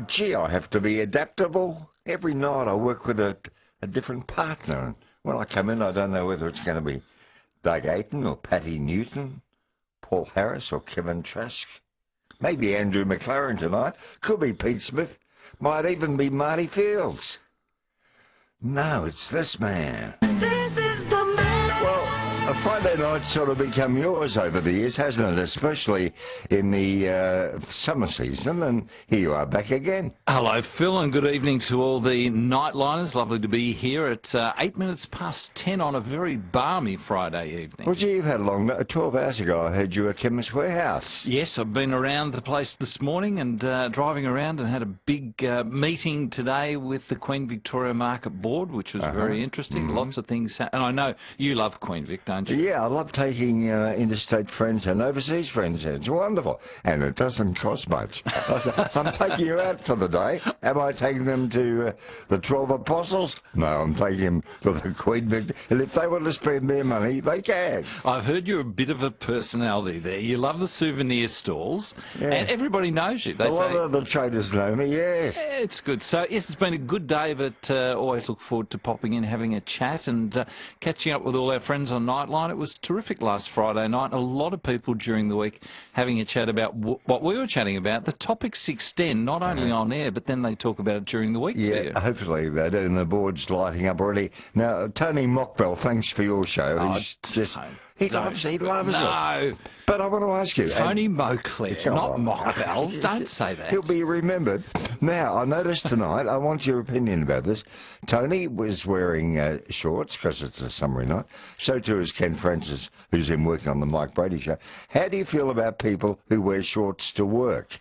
Gee, I have to be adaptable. Every night I work with a different partner. And when I come in, I don't know whether it's going to be Doug Ayton or Patty Newton, Paul Harris or Kevin Trask. Maybe Andrew McLaren tonight. Could be Pete Smith. Might even be Marty Fields. No, it's this man. This is the man. Well, a Friday night's sort of become yours over the years, hasn't it? Especially in the summer season. And here you are back again. Hello, Phil, and good evening to all the nightliners. Lovely to be here at 8 minutes past 10 on a very balmy Friday evening. Well, gee, you've had a long night. 12 hours ago, I heard you were at Chemist Warehouse. Yes, I've been around the place this morning and driving around and had a big meeting today with the Queen Victoria Market Board, which was very interesting. Lots of things. And I know you love Queen Vic, don't you? Yeah, I love taking interstate friends and overseas friends in. It's wonderful. And it doesn't cost much. I'm taking you out for the day. Am I taking them to the 12 Apostles? No, I'm taking them to the Queen Vic. And if they want to spend their money, they can. I've heard you're a bit of a personality there. You love the souvenir stalls, and everybody knows you. A lot of the traders know me, yes. Yeah, it's good. So, yes, it's been a good day, but always look forward to popping in, having a chat and catching up with all our friends on Nightline. It was terrific last Friday night. A lot of people during the week having a chat about what we were chatting about. The topics extend not only on air, but then they talk about it during the week too. Hopefully they do, and the board's lighting up already. Now, Tony Mockbell, thanks for your show. He loves it. No. But I want to ask you. Tony Moclair, not Mockbell. Don't say that. He'll be remembered. Now, I noticed tonight, I want your opinion about this. Tony was wearing shorts because it's a summery night. So too is Ken Francis, who's been working on the Mike Brady show. How do you feel about people who wear shorts to work?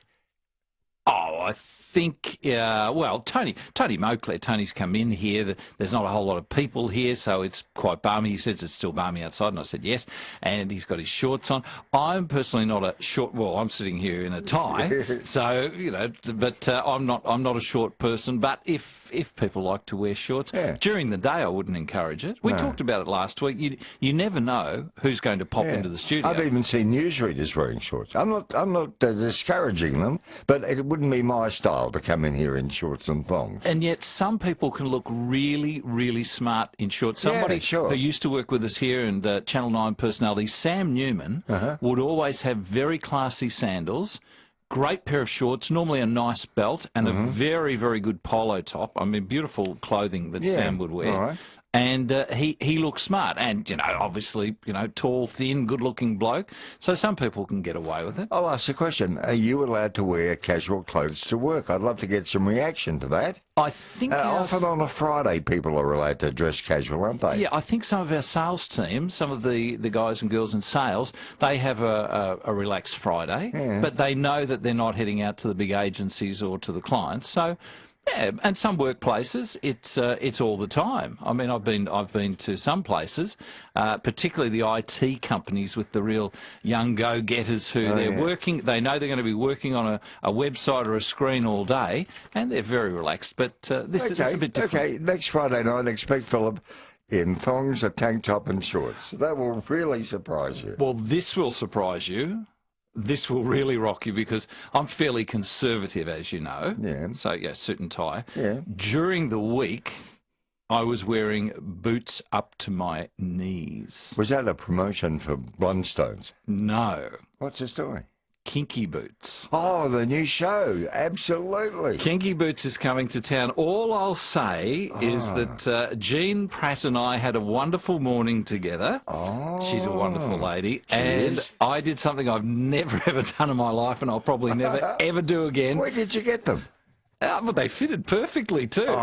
Oh, I think, well, Tony Moclair, Tony's come in here. There's not a whole lot of people here, so it's quite balmy. He says it's still balmy outside, and I said yes. And he's got his shorts on. I'm personally not a short. Well, I'm sitting here in a tie, so you know. But I'm not a short person. But if people like to wear shorts during the day, I wouldn't encourage it. We talked about it last week. You never know who's going to pop into the studio. I've even seen newsreaders wearing shorts. I'm not discouraging them, but it wouldn't be my style to come in here in shorts and thongs. And yet some people can look really, really smart in shorts. Somebody who used to work with us here and Channel 9 personality, Sam Newman, would always have very classy sandals, great pair of shorts, normally a nice belt, and a very, very good polo top. I mean, beautiful clothing that Sam would wear. Right. And he looks smart and, you know, obviously, you know, tall, thin, good-looking bloke. So some people can get away with it. I'll ask a question. Are you allowed to wear casual clothes to work? I'd love to get some reaction to that. I think often on a Friday, people are allowed to dress casual, aren't they? Yeah, I think some of our sales team, some of the guys and girls in sales, they have a relaxed Friday, but they know that they're not heading out to the big agencies or to the clients. So, yeah, and some workplaces, it's all the time. I mean, I've been to some places, particularly the IT companies with the real young go-getters who they're working. They know they're going to be working on a website or a screen all day, and they're very relaxed. But this is a bit different. Okay, next Friday night, expect Philip in thongs, a tank top, and shorts. That will really surprise you. Well, this will surprise you. This will really rock you because I'm fairly conservative, as you know. Yeah. So, yeah, suit and tie. Yeah. During the week, I was wearing boots up to my knees. Was that a promotion for Blundstones? No. What's the story? Kinky Boots. Oh, the new show. Absolutely. Kinky Boots is coming to town. All I'll say is that Jean Pratt and I had a wonderful morning together. Oh. She's a wonderful lady. She and is. I did something I've never, ever done in my life, and I'll probably never, ever do again. Where did you get them? But they fitted perfectly too.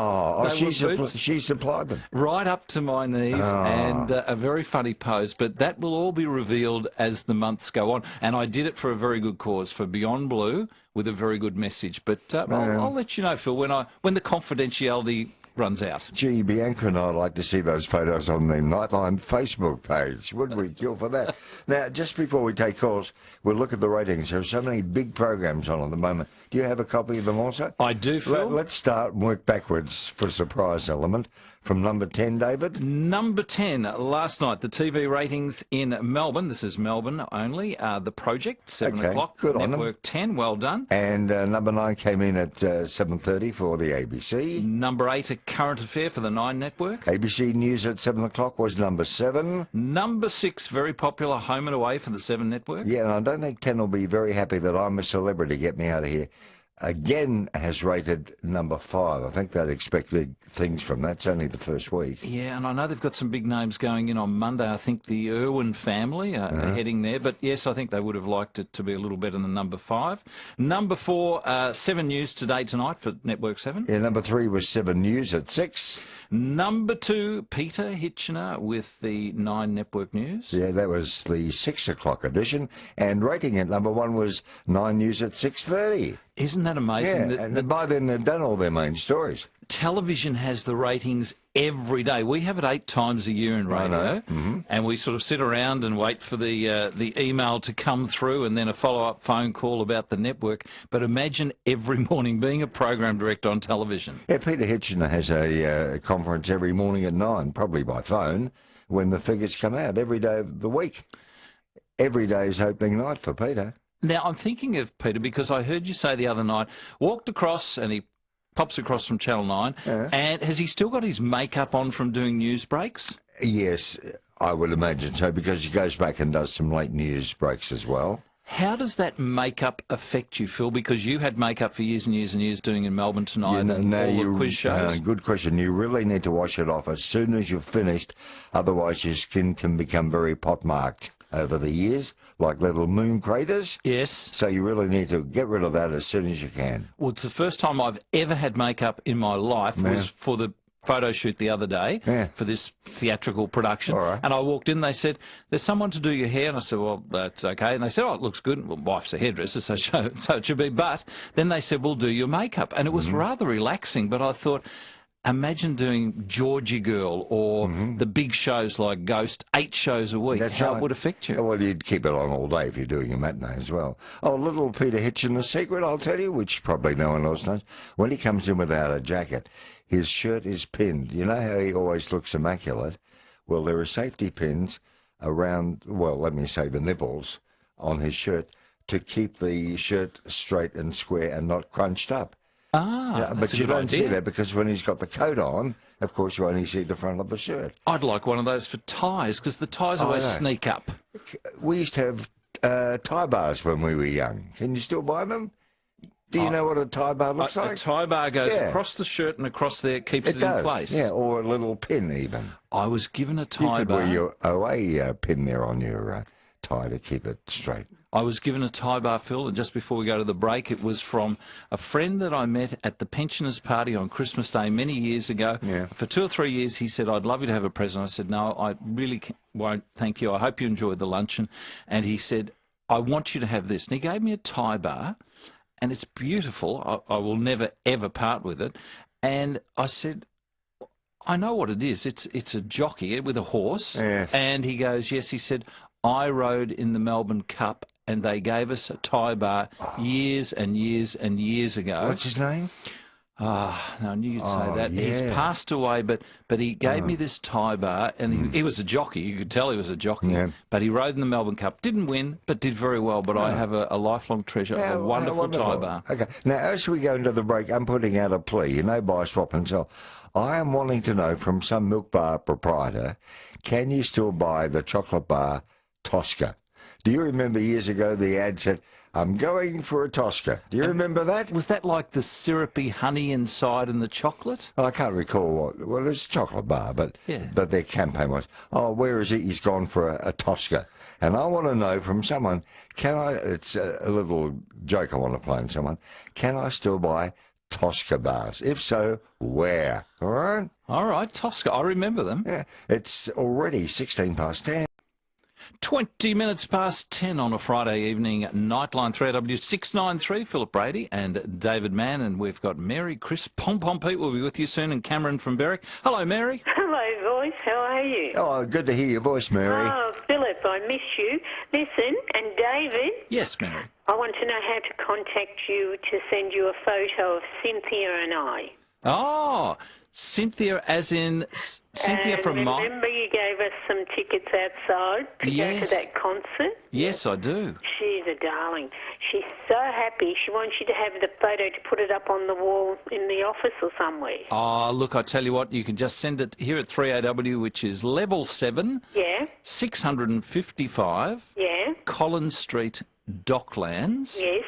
She supplied them. Right up to my knees, and a very funny pose. But that will all be revealed as the months go on. And I did it for a very good cause, for Beyond Blue, with a very good message. But I'll let you know, Phil, when the confidentiality runs out. Gee, Bianca and I'd like to see those photos on the Nightline Facebook page. Wouldn't we kill for that? Now, just before we take calls, we'll look at the ratings. There are so many big programs on at the moment. Do you have a copy of them also? I do, Phil. Let's start and work backwards for surprise element. from number 10, David? Number 10, last night, the TV ratings in Melbourne, this is Melbourne only, The Project, 7 o'clock, good on them. Network 10, well done. And number 9 came in at 7:30 for the ABC. Number 8, A Current Affair for the 9 Network. ABC News at 7 o'clock was number 7. Number 6, very popular, Home and Away for the 7 Network. Yeah, and I don't think Ken will be very happy that I'm a celebrity. Get me out of here. Again has rated number 5. I think they'd expect big things from that. It's only the first week. Yeah, and I know they've got some big names going in on Monday. I think the Irwin family are heading there. But yes, I think they would have liked it to be a little better than number 5. Number 4, 7 News Today Tonight for Network 7. Yeah, number 3 was 7 News at 6. Number 2, Peter Hitchener with the 9 Network News. Yeah, that was the 6 o'clock edition. And rating at number 1 was 9 News at 6:30. Isn't that amazing? Yeah, and by then they've done all their main stories. Television has the ratings every day. We have it 8 times a year in radio, and we sort of sit around and wait for the email to come through and then a follow-up phone call about the network. But imagine every morning being a program director on television. Yeah, Peter Hitchener has a conference every morning at 9, probably by phone, when the figures come out every day of the week. Every day is opening night for Peter. Now, I'm thinking of Peter because I heard you say the other night, walked across and he pops across from Channel 9, and has he still got his makeup on from doing news breaks? Yes, I would imagine so, because he goes back and does some late news breaks as well. How does that makeup affect you, Phil? Because you had makeup for years and years and years doing in Melbourne Tonight and all the quiz shows. Good question. You really need to wash it off as soon as you've finished, otherwise your skin can become very pockmarked over the years, like little moon craters. Yes. So you really need to get rid of that as soon as you can. Well, it's the first time I've ever had makeup in my life was for the photo shoot the other day for this theatrical production. All right. And I walked in, they said, there's someone to do your hair. And I said, well, that's okay. And they said, oh, it looks good. Well, wife's a hairdresser, so it should be. But then they said, we'll do your makeup. And it was rather relaxing, but I thought, imagine doing Georgie Girl or the big shows like Ghost, 8 shows a week. That's How right. it would affect you. Well, you'd keep it on all day if you're doing a matinee as well. Oh, little Peter Hitchener secret, I'll tell you, which probably no one else knows. When he comes in without a jacket, his shirt is pinned. You know how he always looks immaculate? Well, there are safety pins around, well, let me say the nipples on his shirt to keep the shirt straight and square and not crunched up. But you don't see that because when he's got the coat on, of course, you only see the front of the shirt. I'd like one of those for ties because the ties always sneak up. We used to have tie bars when we were young. Can you still buy them? Do you know what a tie bar looks like? A tie bar goes across the shirt and across there, keeps it in place. Yeah, or a little pin even. I was given a tie You could bar. wear your OA pin there on your tie to keep it straight. I was given a tie bar, Phil, and just before we go to the break, it was from a friend that I met at the pensioners' party on Christmas Day many years ago. Yeah. For 2 or 3 years, he said, I'd love you to have a present. I said, no, I really won't, thank you. I hope you enjoyed the luncheon. And he said, I want you to have this. And he gave me a tie bar, and it's beautiful. I will never, ever part with it. And I said, I know what it is. It's a jockey with a horse. Yeah. And he goes, yes, he said, I rode in the Melbourne Cup and they gave us a tie bar years and years and years ago. What's his name? Ah, no, I knew you'd say that. Yeah. He's passed away, but he gave me this tie bar, and he was a jockey. You could tell he was a jockey. Yeah. But he rode in the Melbourne Cup. Didn't win, but did very well. But I have a lifelong treasure of a wonderful tie bar. Okay. Now, as we go into the break, I'm putting out a plea. You know, buy, swap and sell. I am wanting to know from some milk bar proprietor, can you still buy the chocolate bar Tosca? Do you remember years ago the ad said, I'm going for a Tosca? Do you remember that? Was that like the syrupy honey inside and the chocolate? I can't recall what. Well, it's a chocolate bar, but their campaign was, oh, where is he? He's gone for a Tosca. And I want to know from someone, it's a little joke I want to play on someone, can I still buy Tosca bars? If so, where? All right? All right, Tosca. I remember them. Yeah. It's already 16 past 10. 20 minutes past 10 on a Friday evening. Nightline 3AW 693, Philip Brady and David Mann. And we've got Mary, Chris, Pom Pete will be with you soon, and Cameron from Berwick. Hello, Mary. Hello, voice. How are you? Oh, good to hear your voice, Mary. Oh, Philip, I miss you. Listen, and David, Yes, Mary. I want to know how to contact you to send you a photo of Cynthia and I. Oh, Cynthia, as in Cynthia from my... Remember you gave us some tickets outside to go to that concert? Yes, I do. She's a darling. She's so happy. She wants you to have the photo to put it up on the wall in the office or somewhere. Oh, look, I tell you what, you can just send it here at 3AW, which is level 7, Yeah, 655, yeah, Collins Street, Docklands, yes.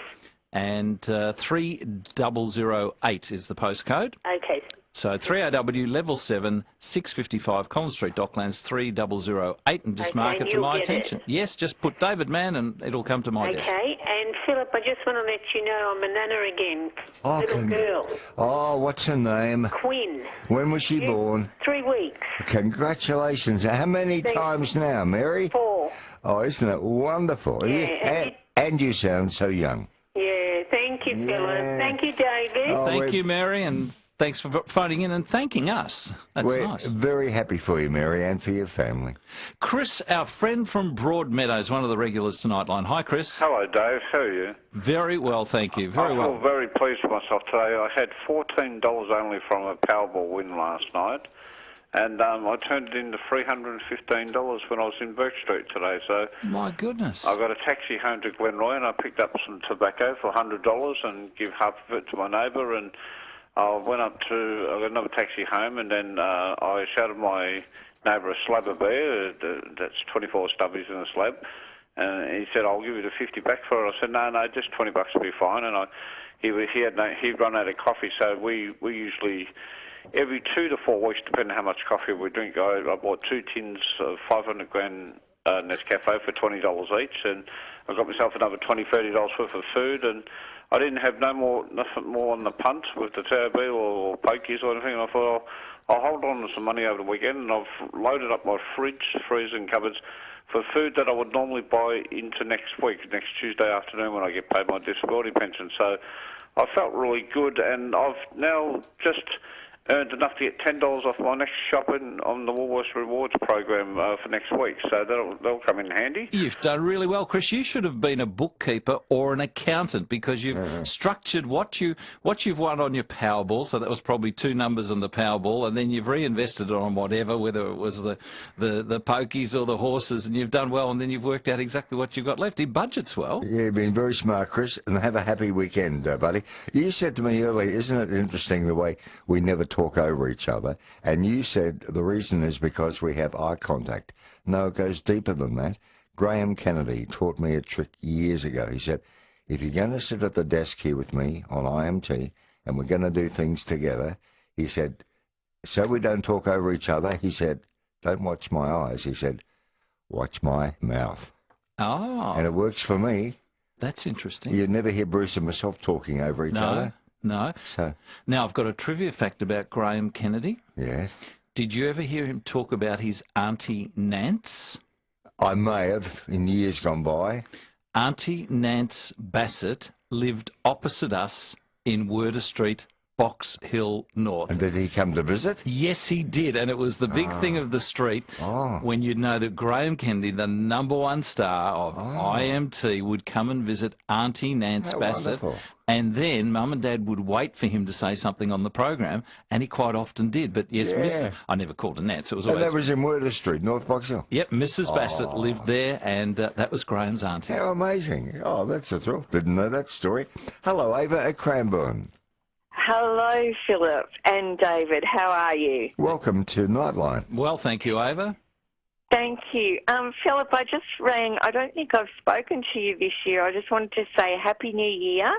and 3008 is the postcode. Okay. So 3AW, level 7, 655 Collins Street, Docklands, 3008, and just Okay, mark it and to you'll my get attention. Yes, just put David Mann and it'll come to my desk. Okay, and Philip, I just want to let you know I'm a nana again. Oh, Little girl, Oh, what's her name? Quinn. When was she born? 3 weeks. Congratulations. How many times now, Mary? 4. Oh, isn't it wonderful? Yeah, And you sound so young. Yeah, thank you, Philip. Yeah. Thank you, David. Oh, Thank you, Mary, and thanks for phoning in and thanking us. That's We're nice. very happy for you, Mary, and for your family. Chris, our friend from Broadmeadows, one of the regulars to Nightline. Hi, Chris. Hello, Dave. How are you? Very well, thank you. I Very feel well. very pleased with myself today. I had $14 only from a Powerball win last night, and I turned it into $315 when I was in Burke Street today. So My goodness. I got a taxi home to Glenroy, and I picked up some tobacco for $100 and give half of it to my neighbour, and I got another taxi home, and then I shouted my neighbour a slab of beer. That's 24 stubbies in a slab. And he said, I'll give you the 50 back for it. I said, no, just $20 will be fine. And he'd run out of coffee, so we usually, every 2 to 4 weeks, depending on how much coffee we drink, I bought 2 tins of 500 gram Nescafe for $20 each, and I got myself another $20, $30 worth of food, and I didn't have nothing more on the punt with the TAB or pokies or anything, and I thought, I'll hold on to some money over the weekend, and I've loaded up my fridge, freezer and cupboards for food that I would normally buy into next week, next Tuesday afternoon when I get paid my disability pension. So I felt really good, and I've now just earned enough to get $10 off my next shopping on the Woolworths Rewards program for next week, so that'll come in handy. You've done really well, Chris. You should have been a bookkeeper or an accountant because you've structured what you've won on your Powerball. So that was probably 2 numbers on the Powerball, and then you've reinvested it on whatever, whether it was the pokies or the horses, and you've done well. And then you've worked out exactly what you've got left. He budgets well. Yeah, you've been very smart, Chris, and have a happy weekend, buddy. You said to me earlier, isn't it interesting the way we never talk over each other? And you said the reason is because we have eye contact. No, it goes deeper than that. Graham Kennedy taught me a trick years ago. He said, if you're going to sit at the desk here with me on IMT and we're going to do things together, he said, so we don't talk over each other, he said, don't watch my eyes. He said, watch my mouth. Oh, And it works for me. that's interesting. You never hear Bruce and myself talking over each other. No. So, Now, I've got a trivia fact about Graham Kennedy. yes. Did you ever hear him talk about his Auntie Nance? I may have in years gone by. Auntie Nance Bassett lived opposite us in Werder Street, Box Hill North. And did he come to visit? Yes, he did, and it was the big thing of the street when you'd know that Graham Kennedy, the #1 star of IMT, would come and visit Auntie Nance How Bassett, wonderful. and then Mum and Dad would wait for him to say something on the program, and he quite often did. But yes, Yeah. I never called her Nance. It was And always... that was in Werder Street, North Box Hill. Yep, Mrs. Bassett lived there, and that was Graham's auntie. How amazing. Oh, that's a thrill. Didn't know that story. Hello, Ava at Cranbourne. Hello, Philip and David. How are you? Welcome to Nightline. Well, thank you, Ava. Thank you. Philip, I just rang. I don't think I've spoken to you this year. I just wanted to say Happy New Year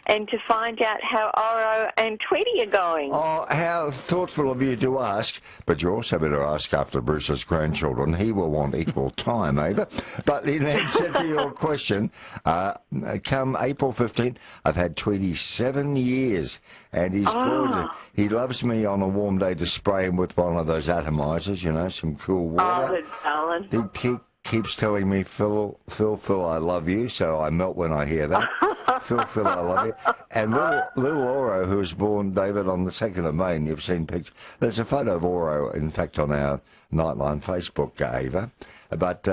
and to find out how Oro and Tweety are going. Oh, how thoughtful of you to ask. But you also better ask after Bruce's grandchildren. He will want equal time, Ava. But in answer to your question, come April 15th, I've had Tweety 7 years. And he's gorgeous. He loves me on a warm day to spray him with one of those atomizers, you know, some cool water. Oh, darling. He keeps telling me, Phil, I love you, so I melt when I hear that. Phil, I love you. And little Oro, who was born, David, on the 2nd of May, and you've seen pictures. There's a photo of Oro, in fact, on our Nightline Facebook, Ava. But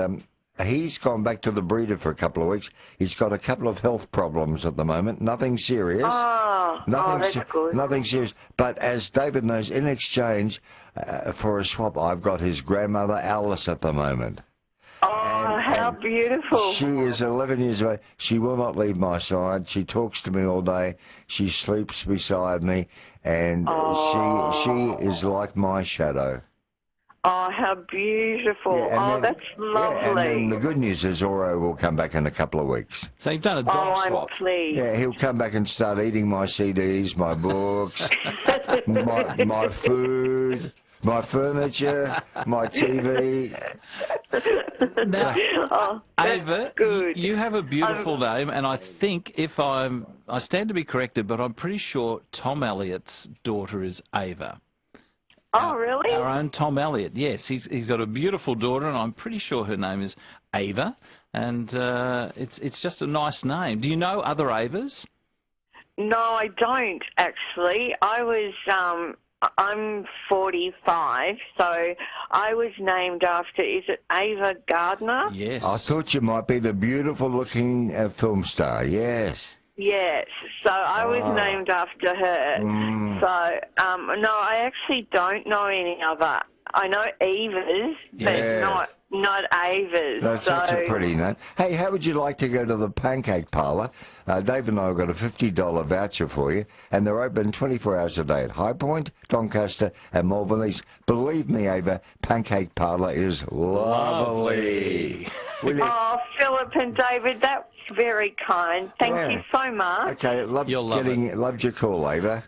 he's gone back to the breeder for a couple of weeks. He's got a couple of health problems at the moment. Nothing serious. That's good. Nothing serious. But as David knows, in exchange for a swap, I've got his grandmother Alice at the moment. How beautiful. She is 11 years old. She will not leave my side. She talks to me all day. She sleeps beside me, and she is like my shadow. Oh, how beautiful. Yeah, that's lovely. Yeah, and then the good news is Oro will come back in a couple of weeks. So you've done a dog swap. I'm pleased. Yeah, he'll come back and start eating my CDs, my books, my food, my furniture, my TV. Now, Ava, good. you have a beautiful name, and I think I stand to be corrected, but I'm pretty sure Tom Elliott's daughter is Ava. Oh, really? Our own Tom Elliott, yes. He's got a beautiful daughter, and I'm pretty sure her name is Ava, and it's just a nice name. Do you know other Avas? No, I don't, actually. I'm 45, so I was named after, is it Ava Gardner? Yes. I thought you might be the beautiful-looking film star, yes. Yes, so I was named after her. So, no, I actually don't know any other. I know Evas, but not Avas. That's such a pretty name. Hey, how would you like to go to the Pancake Parlour? Dave and I have got a $50 voucher for you, and they're open 24 hours a day at High Point, Doncaster, and Malvern East. Believe me, Ava, Pancake Parlour is lovely. Oh, Philip and David, that's very kind. Thank you so much. Okay, loved your call, Ava.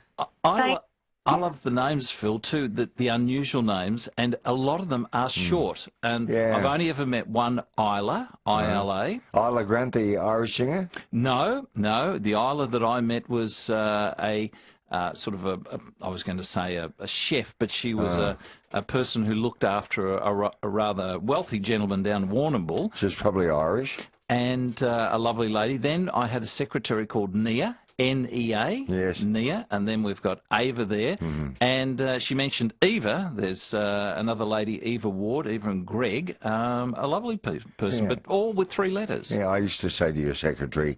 I love the names, Phil, too, the unusual names, and a lot of them are short. And I've only ever met one Isla, I-L-A. Isla Grant, the Irish singer? No. The Isla that I met was sort of I was going to say a chef, but she was a person who looked after a rather wealthy gentleman down Warrnambool. She's probably Irish. And a lovely lady. Then I had a secretary called Nia, N-E-A, yes. Nia, and then we've got Ava there. And she mentioned Eva. There's another lady, Eva Ward, Eva and Greg, a lovely person, but all with 3 letters. Yeah, I used to say to your secretary,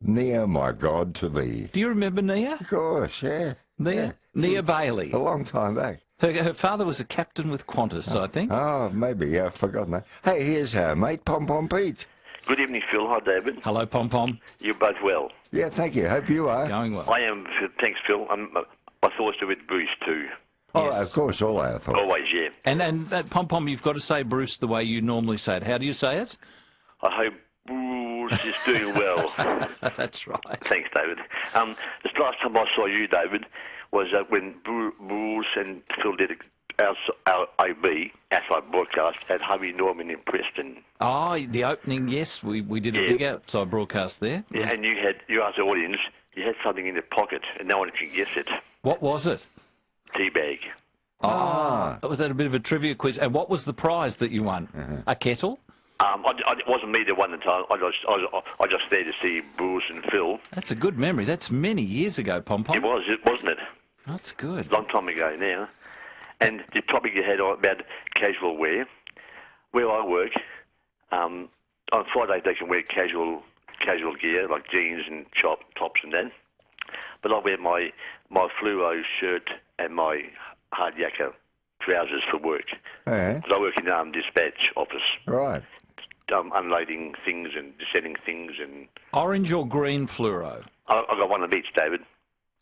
Nia, my God, to thee. Do you remember Nia? Of course, yeah. Nia Bailey. A long time back. Her father was a captain with Qantas, I think. Oh, maybe, yeah, I've forgotten that. Hey, here's her mate, Pom Pom Pete. Good evening, Phil. Hi, David. Hello, Pom Pom. You're both well. Yeah, thank you. Hope you are. Going well. I am. Thanks, Phil. My thoughts are with Bruce too. Oh, Yes. of course, all our thoughts. Always, yeah. And Pom Pom, you've got to say Bruce the way you normally say it. How do you say it? I hope Bruce is doing well. That's right. Thanks, David. This last time I saw you, David, was when Bruce and Phil did our IB, outside broadcast, at Harvey Norman in Preston. Oh, the opening, yes. We did a big outside broadcast there. Yeah, and you asked the audience, you had something in your pocket, and no one could guess it. What was it? Teabag. Was that a bit of a trivia quiz? And what was the prize that you won? A kettle? It wasn't me that won the time. I just there to see Bruce and Phil. That's a good memory. That's many years ago, Pom Pom. It was, wasn't it? That's good. Long time ago now. And the topic you had about casual wear, where I work, on Fridays they can wear casual gear like jeans and tops and that. But I wear my fluoro shirt and my hard yakka trousers for work. Yeah. 'Cause I work in the dispatch office. Right. Unloading things and sending things and... Orange or green fluoro? I've got one of each, David.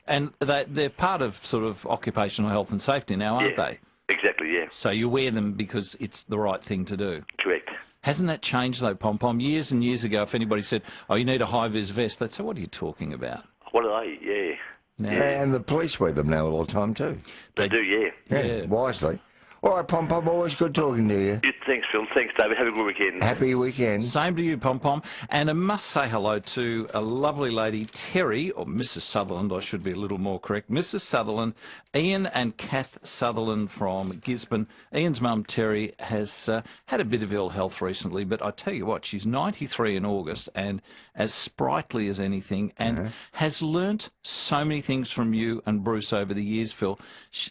And they're part of sort of occupational health and safety now, aren't they? Exactly, yeah. So you wear them because it's the right thing to do. Correct. Hasn't that changed, though, Pom Pom? Years and years ago, if anybody said, oh, you need a high-vis vest, they'd say, what are you talking about? What are they? Yeah. Now, And the police wear them now all the time too. They do, yeah. Yeah. Wisely. All right, Pom Pom, always good talking to you. Thanks, Phil. Thanks, David. Have a good weekend. Happy weekend. Same to you, Pom Pom. And I must say hello to a lovely lady, Terry, or Mrs. Sutherland, I should be a little more correct. Mrs. Sutherland, Ian and Kath Sutherland from Gisborne. Ian's mum, Terry, has had a bit of ill health recently, but I tell you what, she's 93 in August and as sprightly as anything and has learnt so many things from you and Bruce over the years, Phil.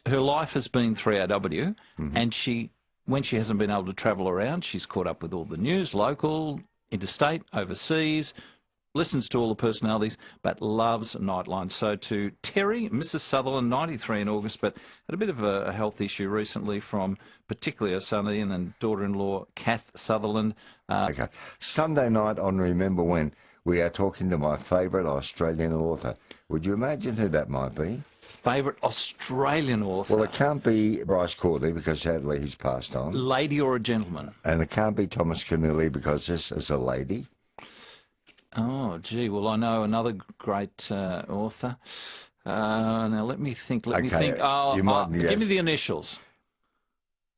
Her life has been 3AW and she when she hasn't been able to travel around, she's caught up with all the news, local, interstate, overseas, listens to all the personalities, but loves Nightline. So to Terry, Mrs. Sutherland, 93 in August, but had a bit of a health issue recently from particularly her son Ian and daughter-in-law Kath Sutherland. Okay. Sunday night on Remember When, we are talking to my favourite Australian author. Would you imagine who that might be? Favourite Australian author? Well, it can't be Bryce Courtley because sadly he's passed on. Lady or a gentleman? And it can't be Thomas Keneally because this is a lady. Oh, gee. Well, I know another great author. Now, let me think. Let me think. Oh, give me the initials.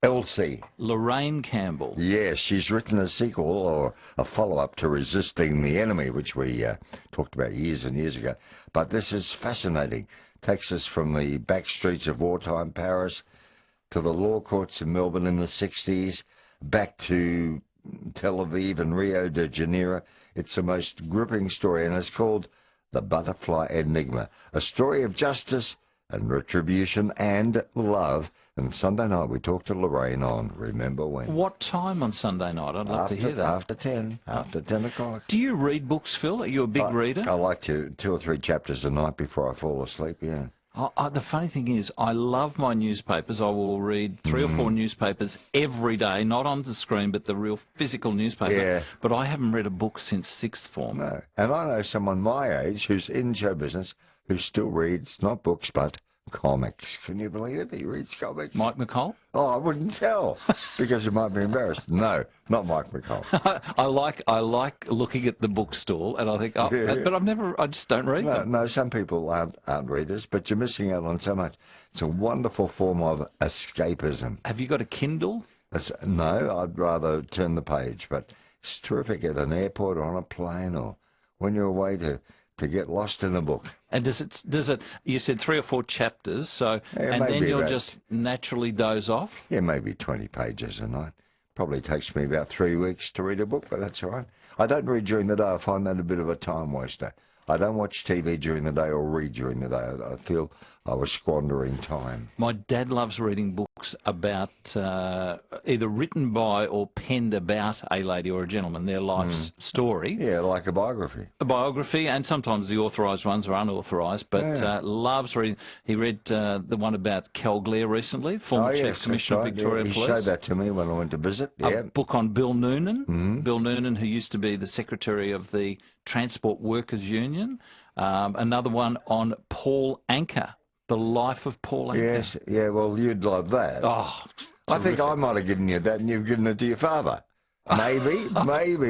Elsie. Lorraine Campbell. Yes, she's written a sequel or a follow-up to Resisting the Enemy, which we talked about years and years ago. But this is fascinating. Takes us from the back streets of wartime Paris to the law courts in Melbourne in the 60s, back to Tel Aviv and Rio de Janeiro. It's the most gripping story, and it's called The Butterfly Enigma, a story of justice and retribution and love. And Sunday night we talked to Lorraine on Remember When. What time on Sunday night? I'd love to hear that. After 10 o'clock. Do you read books, Phil? Are you a big reader? I like to 2 or 3 chapters a night before I fall asleep, yeah. The funny thing is, I love my newspapers. I will read 3 or 4 newspapers every day, not on the screen, but the real physical newspaper. Yeah. But I haven't read a book since 6th form. No. And I know someone my age who's in show business who still reads, not books, but comics. Can you believe it? He reads comics. Mike McCall? Oh, I wouldn't tell because you might be embarrassed. No, not Mike McCall. I like looking at the bookstall and I think, but I just don't read them. No, some people aren't readers, but you're missing out on so much. It's a wonderful form of escapism. Have you got a Kindle? No, I'd rather turn the page, but it's terrific at an airport or on a plane or when you're away to get lost in a book. And does it? You said 3 or 4 chapters, so and then you'll just naturally doze off. Yeah, maybe 20 pages a night. Probably takes me about 3 weeks to read a book, but that's all right. I don't read during the day. I find that a bit of a time waster. I don't watch TV during the day or read during the day. I feel I was squandering time. My dad loves reading books about either written by or penned about a lady or a gentleman, their life's story. Yeah, like a biography. A biography, and sometimes the authorised ones are unauthorised, but loves reading. He read the one about Cal Blair recently, former Chief Commissioner of Victoria Police. He showed that to me when I went to visit. Yeah. A book on Bill Noonan. Bill Noonan, who used to be the Secretary of the Transport Workers Union. Another one on Paul Anka, the life of Paul Anka. Yes, yeah, well, you'd love that. Oh, I think I might have given you that and you've given it to your father. Maybe,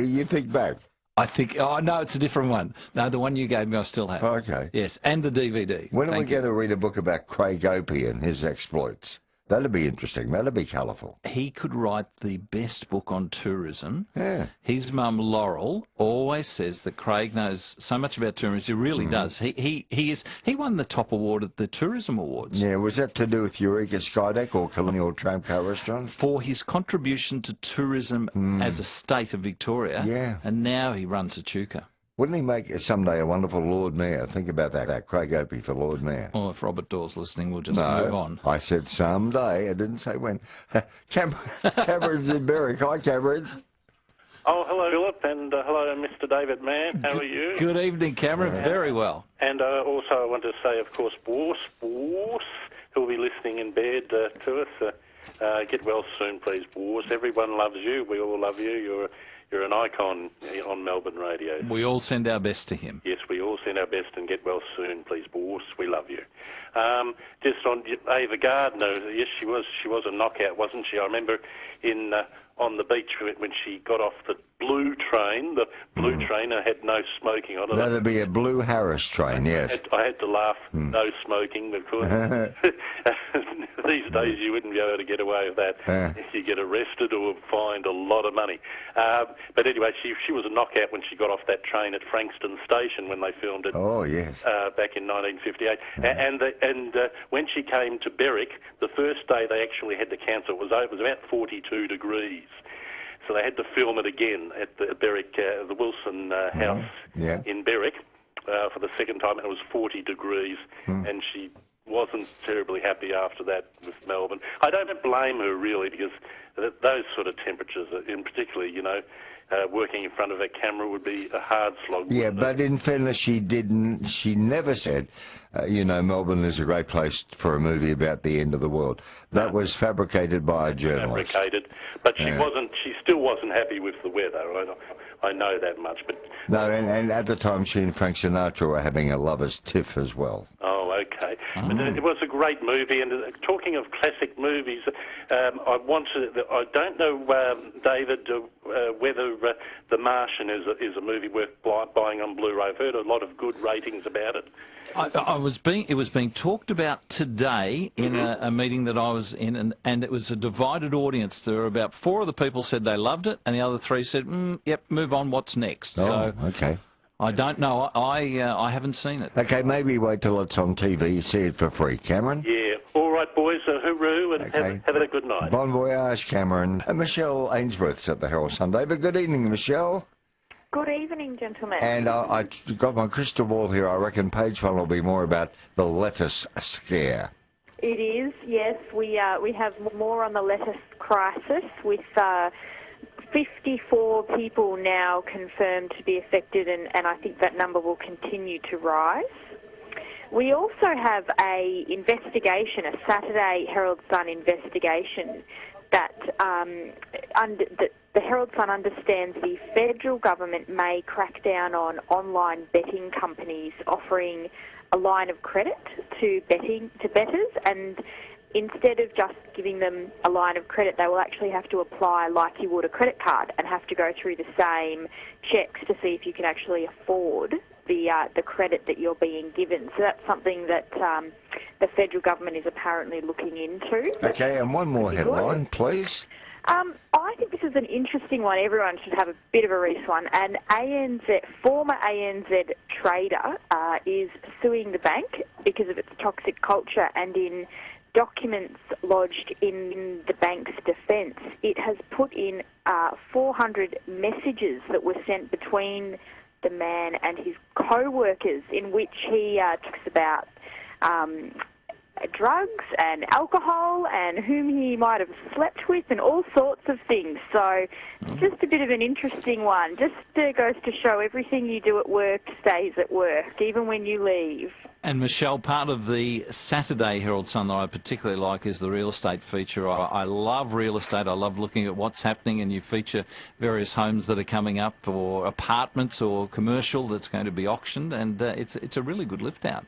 you think back. I think, no, it's a different one. No, the one you gave me I still have. Okay. Yes, and the DVD. When are we going to read a book about Craig Opie and his exploits? That'd be interesting. That'd be colourful. He could write the best book on tourism. Yeah. His mum, Laurel, always says that Craig knows so much about tourism. He really does. He won the top award at the Tourism Awards. Yeah, was that to do with Eureka Skydeck or Colonial Tramcar Restaurant? For his contribution to tourism as a state of Victoria. Yeah. And now he runs Echuca. Wouldn't he make someday a wonderful Lord Mayor? Think about that Craig Opie for Lord Mayor. Oh, if Robert Dawes listening, we'll just move on. I said someday. I didn't say when. Cameron's in Berwick. Hi, Cameron. Oh, hello, Philip, and hello, Mr. David Mann. How are you? Good evening, Cameron. Very well. And also I want to say, of course, Boss, who'll be listening in bed to us. Get well soon, please, Boss. Everyone loves you. We all love you. You're an icon on Melbourne radio. We all send our best to him. Yes, we all send our best, and get well soon, please, Boss. We love you. Just on Ava Gardner, yes, she was a knockout, wasn't she? I remember on the beach when she got off the blue train. The blue trainer had no smoking on it. That'd be a Blue Harris train, yes. I had to laugh, no smoking, because these days you wouldn't be able to get away with that. You get arrested or fined a lot of money. But anyway, she was a knockout when she got off that train at Frankston Station when they filmed it. Oh, yes. Back in 1958. And when she came to Berwick, the first day they actually had to cancel. It was about 42 degrees. So they had to film it again at the Berwick, the Wilson House in Berwick for the second time. And it was 40 degrees, and she wasn't terribly happy after that with Melbourne. I don't blame her really, because those sort of temperatures, in particular, working in front of a camera would be a hard slog. Yeah, but in fairness, she never said, Melbourne is a great place for a movie about the end of the world. That was fabricated by a journalist. Fabricated, but she still wasn't happy with the weather. I know that much. But no, and at the time, she and Frank Sinatra were having a lovers' tiff as well. Oh, okay. But it was a great movie. And talking of classic movies, I don't know, David, whether The Martian is a movie worth buying on Blu-ray. I've heard a lot of good ratings about it. It was being talked about today in a meeting that I was in, and it was a divided audience. There were about 4 of the people said they loved it, and the other 3 said, "Yep, move on. What's next?" Oh, so okay. I don't know. I haven't seen it. Okay, maybe wait till it's on TV. You see it for free, Cameron. Yeah. All right, boys. Hooroo, and have a good night. Bon voyage, Cameron. Michelle Ainsworth's at the Herald Sunday. But good evening, Michelle. Good evening, gentlemen. And I got my crystal ball here. I reckon page 1 will be more about the lettuce scare. It is, yes. We have more on the lettuce crisis, with 54 people now confirmed to be affected, and I think that number will continue to rise. We also have a investigation, a Saturday Herald Sun investigation, that the Herald Sun understands the federal government may crack down on online betting companies offering a line of credit to bettors, and instead of just giving them a line of credit, they will actually have to apply like you would a credit card and have to go through the same checks to see if you can actually afford the credit that you're being given. So that's something that the federal government is apparently looking into. Okay, and one more headline, please. I think this is an interesting one. Everyone should have a bit of a read on. An former ANZ trader is suing the bank because of its toxic culture, and in documents lodged in the bank's defence, it has put in 400 messages that were sent between the man and his co-workers, in which he talks about drugs and alcohol and whom he might have slept with and all sorts of things. So just a bit of an interesting one. Just goes to show everything you do at work stays at work, even when you leave. And Michelle, part of the Saturday Herald Sun that I particularly like is the real estate feature. I love real estate. I love looking at what's happening, and you feature various homes that are coming up, or apartments or commercial that's going to be auctioned, and it's a really good lift out.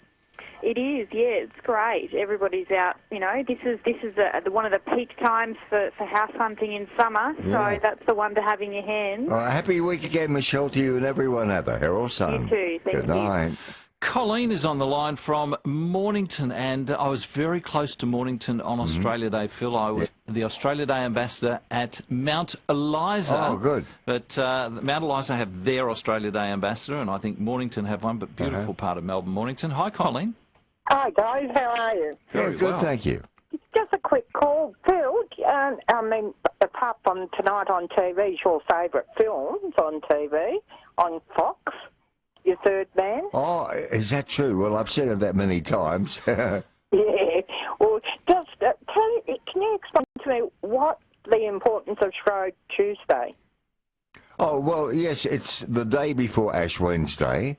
It is, yeah, it's great. Everybody's out, this is one of the peak times for house hunting in summer, so that's the one to have in your hands. All right, happy week again, Michelle, to you and everyone at the Herald Sun. You too, thank you. Good night. Colleen is on the line from Mornington, and I was very close to Mornington on Australia Day, Phil. I was the Australia Day ambassador at Mount Eliza. Oh, good. But Mount Eliza have their Australia Day ambassador, and I think Mornington have one, but beautiful part of Melbourne, Mornington. Hi, Colleen. Hi, guys. How are you? Very good, thank you. Just a quick call. Phil, apart from tonight on TV, your favourite films on TV, on Fox, your Third Man. Oh, is that true? Well, I've said it that many times. Yeah. Well, just can you explain to me what the importance of Shrove Tuesday? Oh, well, yes, it's the day before Ash Wednesday,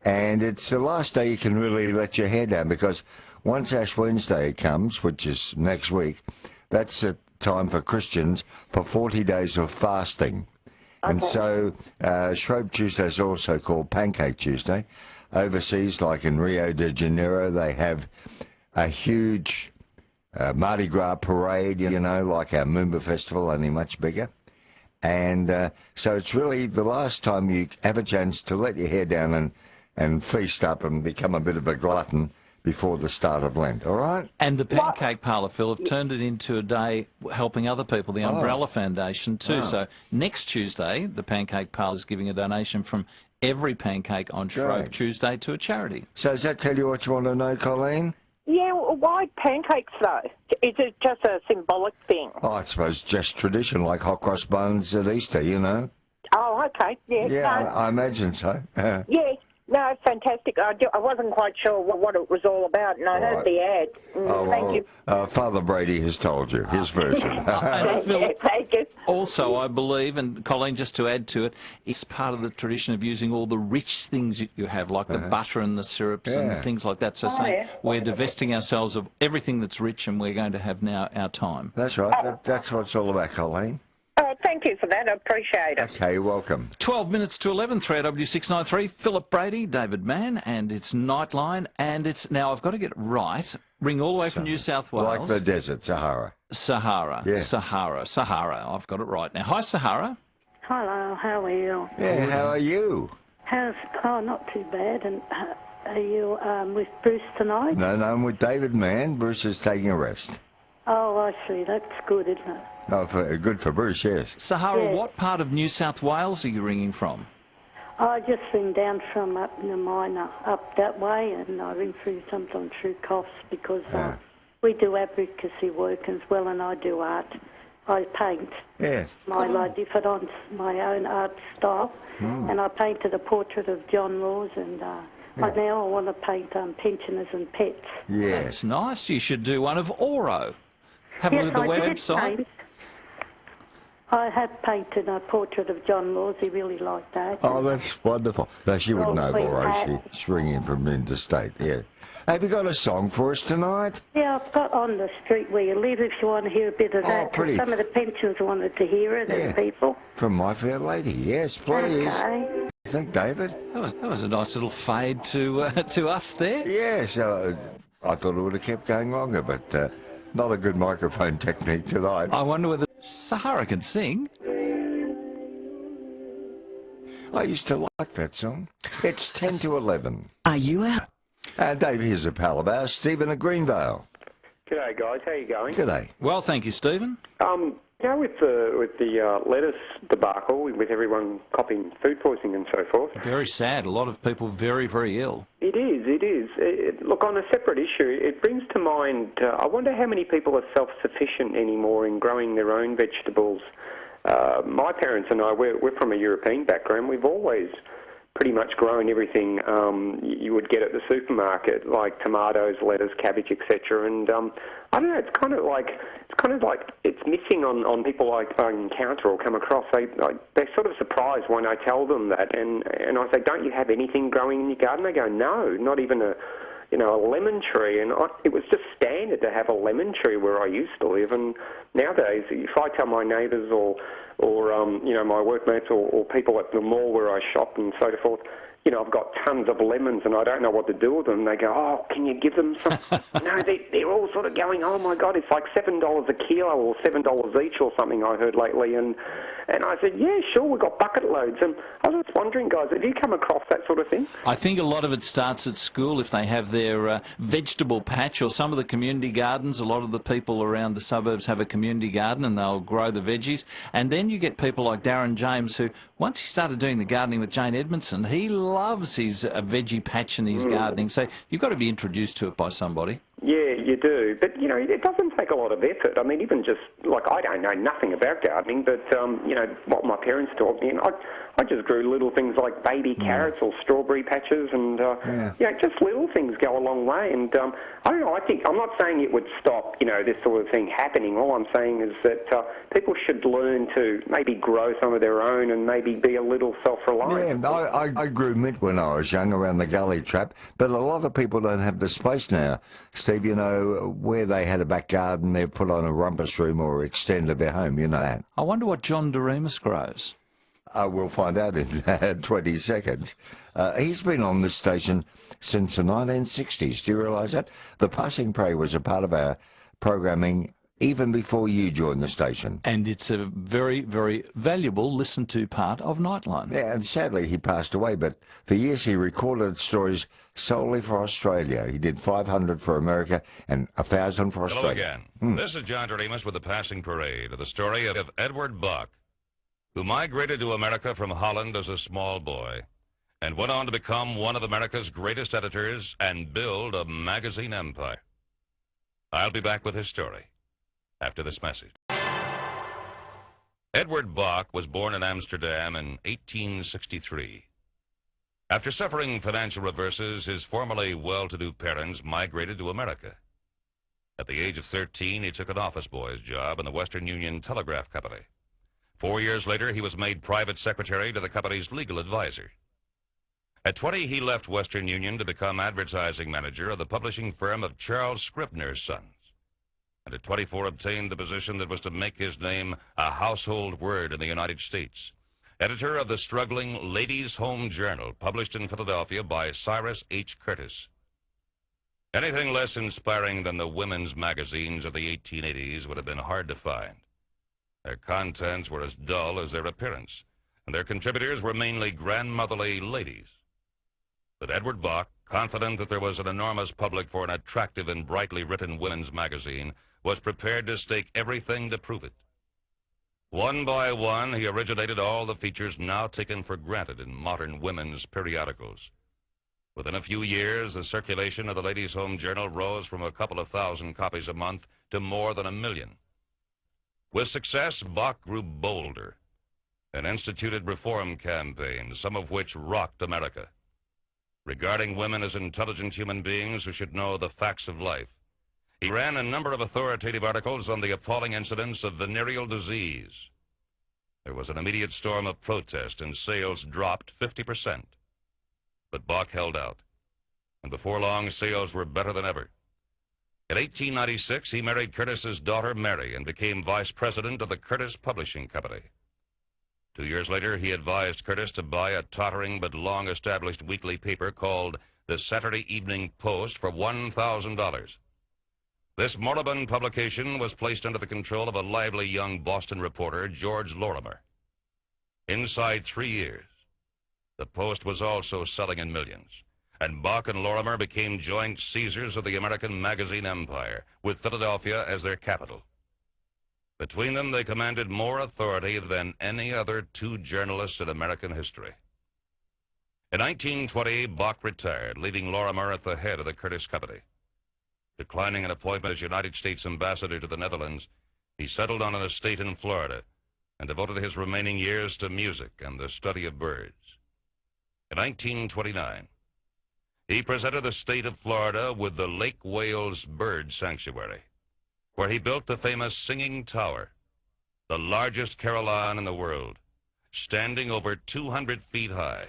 and it's the last day you can really let your hair down, because once Ash Wednesday comes, which is next week, that's a time for Christians for 40 days of fasting. And so Shrove Tuesday is also called Pancake Tuesday. Overseas, like in Rio de Janeiro, they have a huge Mardi Gras parade, like our Moomba Festival, only much bigger. And so it's really the last time you have a chance to let your hair down and feast up and become a bit of a glutton before the start of Lent, all right? And the Pancake Parlour, Phil, have turned it into a day helping other people, the Umbrella Foundation too. So next Tuesday, the Pancake Parlour is giving a donation from every pancake on Shrove Tuesday to a charity. So does that tell you what you want to know, Colleen? Yeah, well, why pancakes, though? Is it just a symbolic thing? Oh, I suppose just tradition, like hot cross buns at Easter, Oh, okay. Yeah, Yeah, I imagine so. Yeah. No, fantastic. I wasn't quite sure what it was all about, and I heard the ad. Thank you. Father Brady has told you his version. And Phil, Thank you. also, I believe, and Colleen, just to add to it, it's part of the tradition of using all the rich things you have, like the butter and the syrups and things like that. So saying we're divesting ourselves of everything that's rich and we're going to have now our time. That's right. That's what it's all about, Colleen. Oh, thank you for that. I appreciate it. Okay, welcome. 12 minutes to 11, 3AW 693, Philip Brady, David Mann, and it's Nightline, and it's, now I've got to get it right, ring all the way from New South Wales. Like the desert, Sahara. Sahara, Yeah. Sahara, I've got it right now. Hi, Sahara. Hello, how are you? Yeah, how are you? Not too bad. And are you with Bruce tonight? No, I'm with David Mann. Bruce is taking a rest. Oh, I see. That's good, isn't it? Oh, good for Bruce, yes. Sahara, Yeah. what part of New South Wales are you ringing from? I just ring down from up in the mine, up that way, and I ring through sometimes through coughs because we do advocacy work as well, and I do art. I paint. Yes. My different on my own art style, and I painted a portrait of John Laws, and now I want to paint pensioners and pets. Yeah. That's nice. You should do one of Oro. Have a Yes, look at the I did website. paint. I have painted a portrait of John Laws. He really liked that. Oh, that's wonderful. No, she would know, Queen Laura. Hat. She's ringing from interstate, yeah. Have you got a song for us tonight? Yeah, I've got On the Street Where You Live if you want to hear a bit of that. 'Cause pretty. some of the pensioners wanted to hear it, and people. From My Fair Lady, yes, please. Okay. You think, David? That was a nice little fade to us there. Yes, I thought it would have kept going longer, but not a good microphone technique tonight. I wonder whether Sahara can sing. I used to like that song. It's 10 to 11. Are you out? Dave, here's a pal of ours, Stephen at Greenvale. G'day, guys. How you going? G'day. Well, thank you, Stephen. With the lettuce debacle, with everyone copying food poisoning and so forth. Very sad. A lot of people very, very ill. It is. Look, on a separate issue, it brings to mind, I wonder how many people are self-sufficient anymore in growing their own vegetables. My parents and I, we're from a European background. We've always pretty much grown everything you would get at the supermarket, like tomatoes, lettuce, cabbage, etc. And I don't know, it's kind of like it's missing on people I encounter or come across. They're sort of surprised when I tell them that, and I say, don't you have anything growing in your garden? They go, no, not even a lemon tree. And it was just standard to have a lemon tree where I used to live. And nowadays, if I tell my neighbours or my workmates or people at the mall where I shop and so forth, I've got tons of lemons and I don't know what to do with them. They go, oh, can you give them some? No, they're all sort of going, oh my God, it's like $7 a kilo or $7 each or something I heard lately. And I said, yeah, sure, we've got bucket loads. And I was just wondering, guys, have you come across that sort of thing? I think a lot of it starts at school if they have their vegetable patch, or some of the community gardens. A lot of the people around the suburbs have a community garden and they'll grow the veggies. And then you get people like Darren James who, once he started doing the gardening with Jane Edmondson, he loves his veggie patch and his gardening. So you've got to be introduced to it by somebody. Yeah, you do. But, it doesn't take a lot of effort. I mean, even just, like, I don't know nothing about gardening, but, what my parents taught me, and I just grew little things like baby carrots or strawberry patches, and, just little things go a long way. And, I don't know, I'm not saying it would stop, this sort of thing happening. All I'm saying is that people should learn to maybe grow some of their own and maybe be a little self-reliant. Yeah, I grew mint when I was young around the gully trap, but a lot of people don't have the space now. Steve, where they had a back garden, they've put on a rumpus room or extended their home, that. I wonder what John Doremus grows. We'll find out in 20 seconds. He's been on this station since the 1960s. Do you realise that? The Passing Prey was a part of our programming even before you joined the station. And it's a very, very valuable listened-to part of Nightline. Yeah, and sadly he passed away, but for years he recorded stories solely for Australia. He did 500 for America and 1,000 for Australia. Hello again. This is John Doremus with the Passing Parade, the story of Edward Bok, who migrated to America from Holland as a small boy and went on to become one of America's greatest editors and build a magazine empire. I'll be back with his story after this message. Edward Bok was born in Amsterdam in 1863. After suffering financial reverses, his formerly well-to-do parents migrated to America. At the age of 13, he took an office boy's job in the Western Union Telegraph Company. 4 years later, he was made private secretary to the company's legal advisor. At 20, he left Western Union to become advertising manager of the publishing firm of Charles Scribner's Sons. And at 24, obtained the position that was to make his name a household word in the United States. Editor of the struggling Ladies' Home Journal, published in Philadelphia by Cyrus H. Curtis. Anything less inspiring than the women's magazines of the 1880s would have been hard to find. Their contents were as dull as their appearance, and their contributors were mainly grandmotherly ladies. But Edward Bok, confident that there was an enormous public for an attractive and brightly written women's magazine, was prepared to stake everything to prove it. One by one, he originated all the features now taken for granted in modern women's periodicals. Within a few years, the circulation of the Ladies' Home Journal rose from a couple of thousand copies a month to more than 1 million. With success, Bok grew bolder and instituted reform campaigns, some of which rocked America. Regarding women as intelligent human beings who should know the facts of life, he ran a number of authoritative articles on the appalling incidence of venereal disease. There was an immediate storm of protest, and sales dropped 50%. But Bok held out, and before long, sales were better than ever. In 1896, he married Curtis's daughter, Mary, and became vice president of the Curtis Publishing Company. 2 years later, he advised Curtis to buy a tottering but long-established weekly paper called the Saturday Evening Post for $1,000. This moribund publication was placed under the control of a lively young Boston reporter, George Lorimer. Inside 3 years, the Post was also selling in millions, and Bok and Lorimer became joint seizers of the American magazine empire, with Philadelphia as their capital. Between them, they commanded more authority than any other two journalists in American history. In 1920, Bok retired, leaving Lorimer at the head of the Curtis Company. Declining an appointment as United States ambassador to the Netherlands, he settled on an estate in Florida and devoted his remaining years to music and the study of birds. In 1929, he presented the state of Florida with the Lake Wales Bird Sanctuary, where he built the famous Singing Tower, the largest carillon in the world, standing over 200 feet high.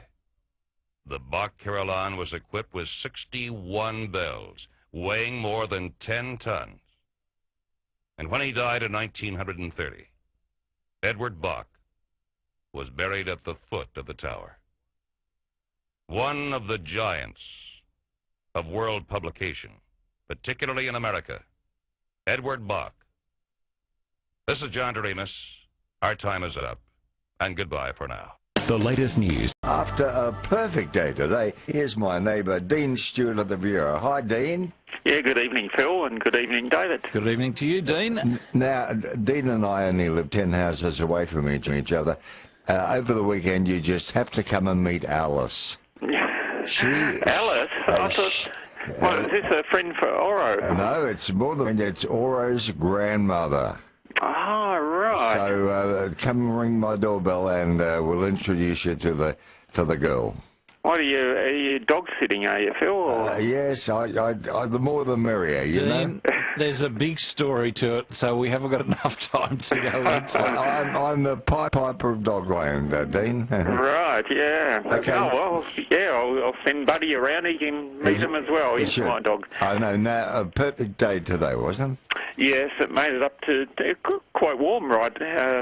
The Bok carillon was equipped with 61 bells, weighing more than 10 tons. And when he died in 1930, Edward Bok was buried at the foot of the tower. One of the giants of world publication, particularly in America, Edward Bok. This is John Doremus. Our time is up, and goodbye for now. The latest news. After a perfect day today, here's my neighbour, Dean Stewart of the Bureau. Hi, Dean. Yeah, good evening, Phil, and good evening, David. Good evening to you, Dean. Now, Dean and I only live 10 houses away from each other. Over the weekend, you just have to come and meet Alice. Alice? I thought, is this a friend for Oro? No, it's more than it's Oro's grandmother. Oh, right. So come ring my doorbell and we'll introduce you to the girl. What are you dog sitting, are you, Phil? Yes, I the more the merrier, you Dean, know. There's a big story to it, so we haven't got enough time to go into it. I'm the Piper of Dogland, Dean. Right, yeah. Okay. Oh, well, yeah, I'll send Buddy around. He can meet him as well. He's my dog. I know. Now, a perfect day today, wasn't it? Yes, it made it up to quite warm right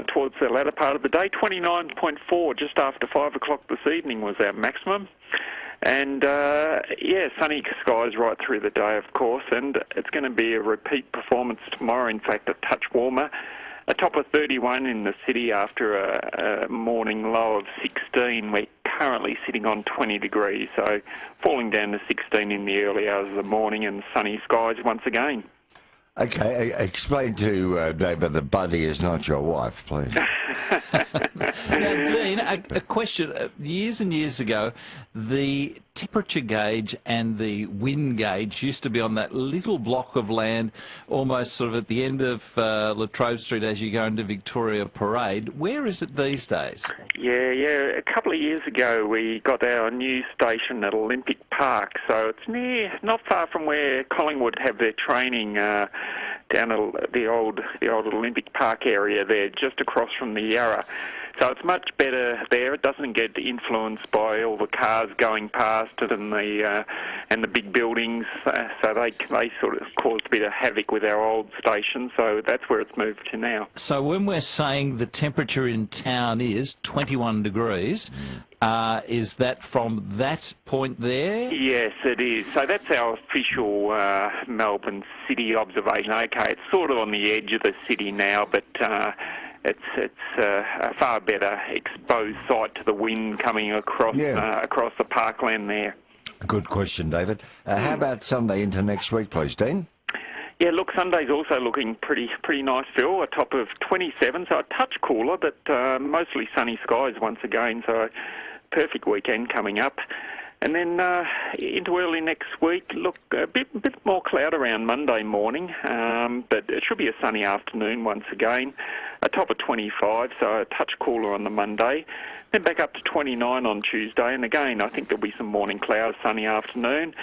towards the latter part of the day. 29.4 just after 5 o'clock this evening was our maximum. And, yeah, sunny skies right through the day, of course, and it's going to be a repeat performance tomorrow, in fact, a touch warmer. A top of 31 in the city after a morning low of 16. We're currently sitting on 20 degrees, so falling down to 16 in the early hours of the morning and sunny skies once again. Okay, explain to David that Buddy is not your wife, please. Now, Dean, a question. Years and years ago, the temperature gauge and the wind gauge used to be on that little block of land almost sort of at the end of La Trobe Street as you go into Victoria Parade. Where is it these days? Yeah. A couple of years ago, we got our new station at Olympic Park, so it's not far from where Collingwood have their training down at the old Olympic Park area there, just across from the Yarra. So it's much better there. It doesn't get influenced by all the cars going past it and the big buildings. So they sort of caused a bit of havoc with our old station. So that's where it's moved to now. So when we're saying the temperature in town is 21 degrees, is that from that point there? Yes, it is. So that's our official Melbourne City observation. Okay, it's sort of on the edge of the city now, but it's a far better exposed site to the wind coming across the parkland there. Good question, David. How about Sunday into next week, please, Dean? Yeah, look, Sunday's also looking pretty nice, Phil. A top of 27, so a touch cooler, but mostly sunny skies once again. So perfect weekend coming up. And then into early next week, look, a bit more cloud around Monday morning, but it should be a sunny afternoon once again. A top of 25, so a touch cooler on the Monday. Then back up to 29 on Tuesday, and again, I think there'll be some morning clouds, sunny afternoon.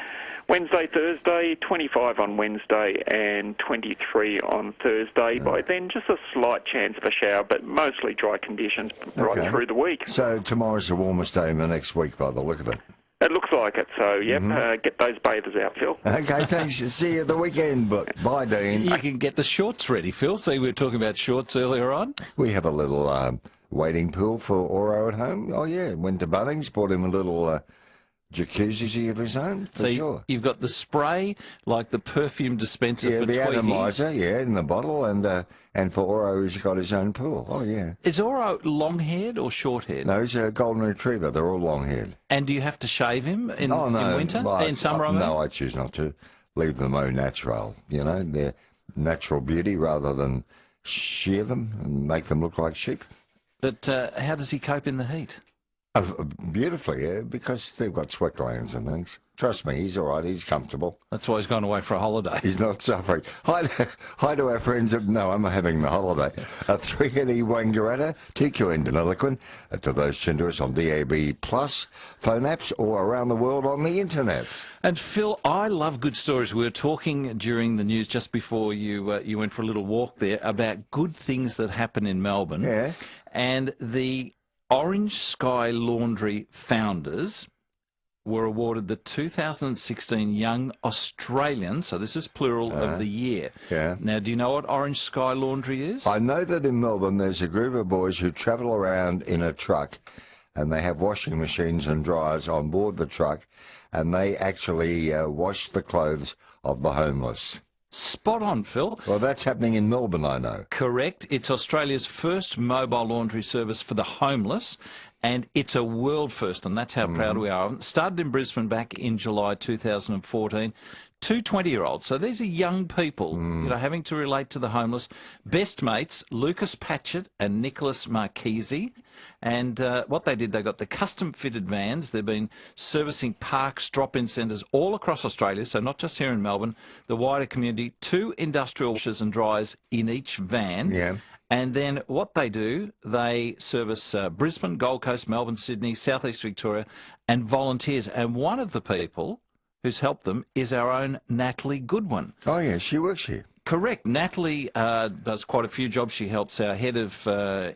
Wednesday, Thursday, 25 on Wednesday and 23 on Thursday. By then, just a slight chance of a shower, but mostly dry conditions right through the week. So tomorrow's the warmest day in the next week by the look of it. It looks like it, so yep, get those bathers out, Phil. Okay, thanks. See you at the weekend, but bye, Dean. You can get the shorts ready, Phil. So we were talking about shorts earlier on. We have a little wading pool for Oro at home. Oh, yeah, went to Bunnings, bought him a little jacuzzi of his own, for sure. You've got the spray, like the perfume dispenser for the Tweety. atomizer, in the bottle, and for Oro, he's got his own pool. Oh, yeah. Is Oro long-haired or short-haired? No, he's a golden retriever. They're all long-haired. And do you have to shave him in winter? In summer, No, I choose not to. Leave them au naturel, They're natural beauty rather than shear them and make them look like sheep. But how does he cope in the heat? Beautifully, because they've got sweat glands and things. Trust me, he's all right. He's comfortable. That's why he's gone away for a holiday. He's not suffering. Hi to our friends. No, I'm having the holiday. 3AW Wangaratta, TQ and Deniliquin, to those tuned to us on DAB+, phone apps, or around the world on the internet. And Phil, I love good stories. We were talking during the news just before you went for a little walk there about good things that happen in Melbourne. Yeah. And the Orange Sky Laundry founders were awarded the 2016 Young Australian, so this is plural, of the year. Yeah. Now, do you know what Orange Sky Laundry is? I know that in Melbourne there's a group of boys who travel around in a truck and they have washing machines and dryers on board the truck and they actually wash the clothes of the homeless. Spot on, Phil. Well, that's happening in Melbourne, I know. Correct. It's Australia's first mobile laundry service for the homeless, and it's a world first, and that's how proud we are. It started in Brisbane back in July 2014. Two 20-year-olds, so these are young people, having to relate to the homeless. Best mates, Lucas Patchett and Nicholas Marchese. And what they did, they got the custom-fitted vans. They've been servicing parks, drop-in centres all across Australia, so not just here in Melbourne, the wider community, 2 industrial washers and dryers in each van. Yeah. And then what they do, they service Brisbane, Gold Coast, Melbourne, Sydney, Southeast Victoria, and volunteers. And one of the people who's helped them is our own Natalie Goodwin. Oh, yeah, she works here. Correct. Natalie does quite a few jobs. She helps our head of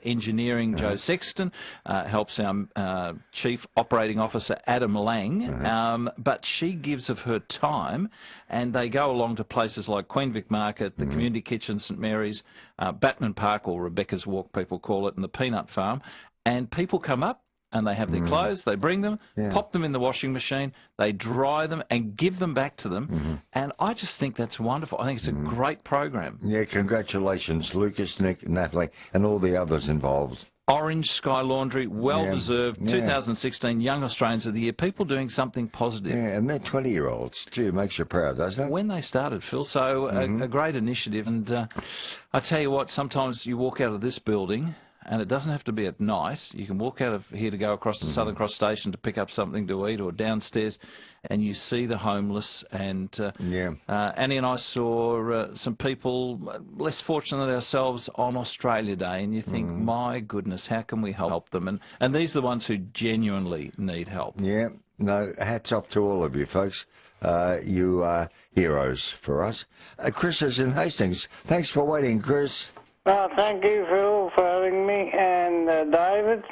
engineering, Joe Sexton, helps our chief operating officer, Adam Lang, but she gives of her time, and they go along to places like Queen Vic Market, the Community Kitchen, St Mary's, Batman Park, or Rebecca's Walk, people call it, and the Peanut Farm, and people come up, and they have their clothes, they bring them, pop them in the washing machine, they dry them and give them back to them. And I just think that's wonderful. I think it's a great program. Yeah, congratulations, Lucas, Nick, Natalie, and all the others involved. Orange Sky Laundry, well-deserved, 2016 Young Australians of the Year, people doing something positive. Yeah, and they're 20-year-olds, too. Makes you proud, doesn't it? When they started, Phil, so a great initiative. And I tell you what, sometimes you walk out of this building and it doesn't have to be at night. You can walk out of here to go across to Southern Cross Station to pick up something to eat, or downstairs, and you see the homeless. And Annie and I saw some people less fortunate than ourselves on Australia Day, and you think, my goodness, how can we help them? And these are the ones who genuinely need help. Yeah, no, hats off to all of you folks. You are heroes for us. Chris is in Hastings. Thanks for waiting, Chris. Thank you, Phil, for having me, and David.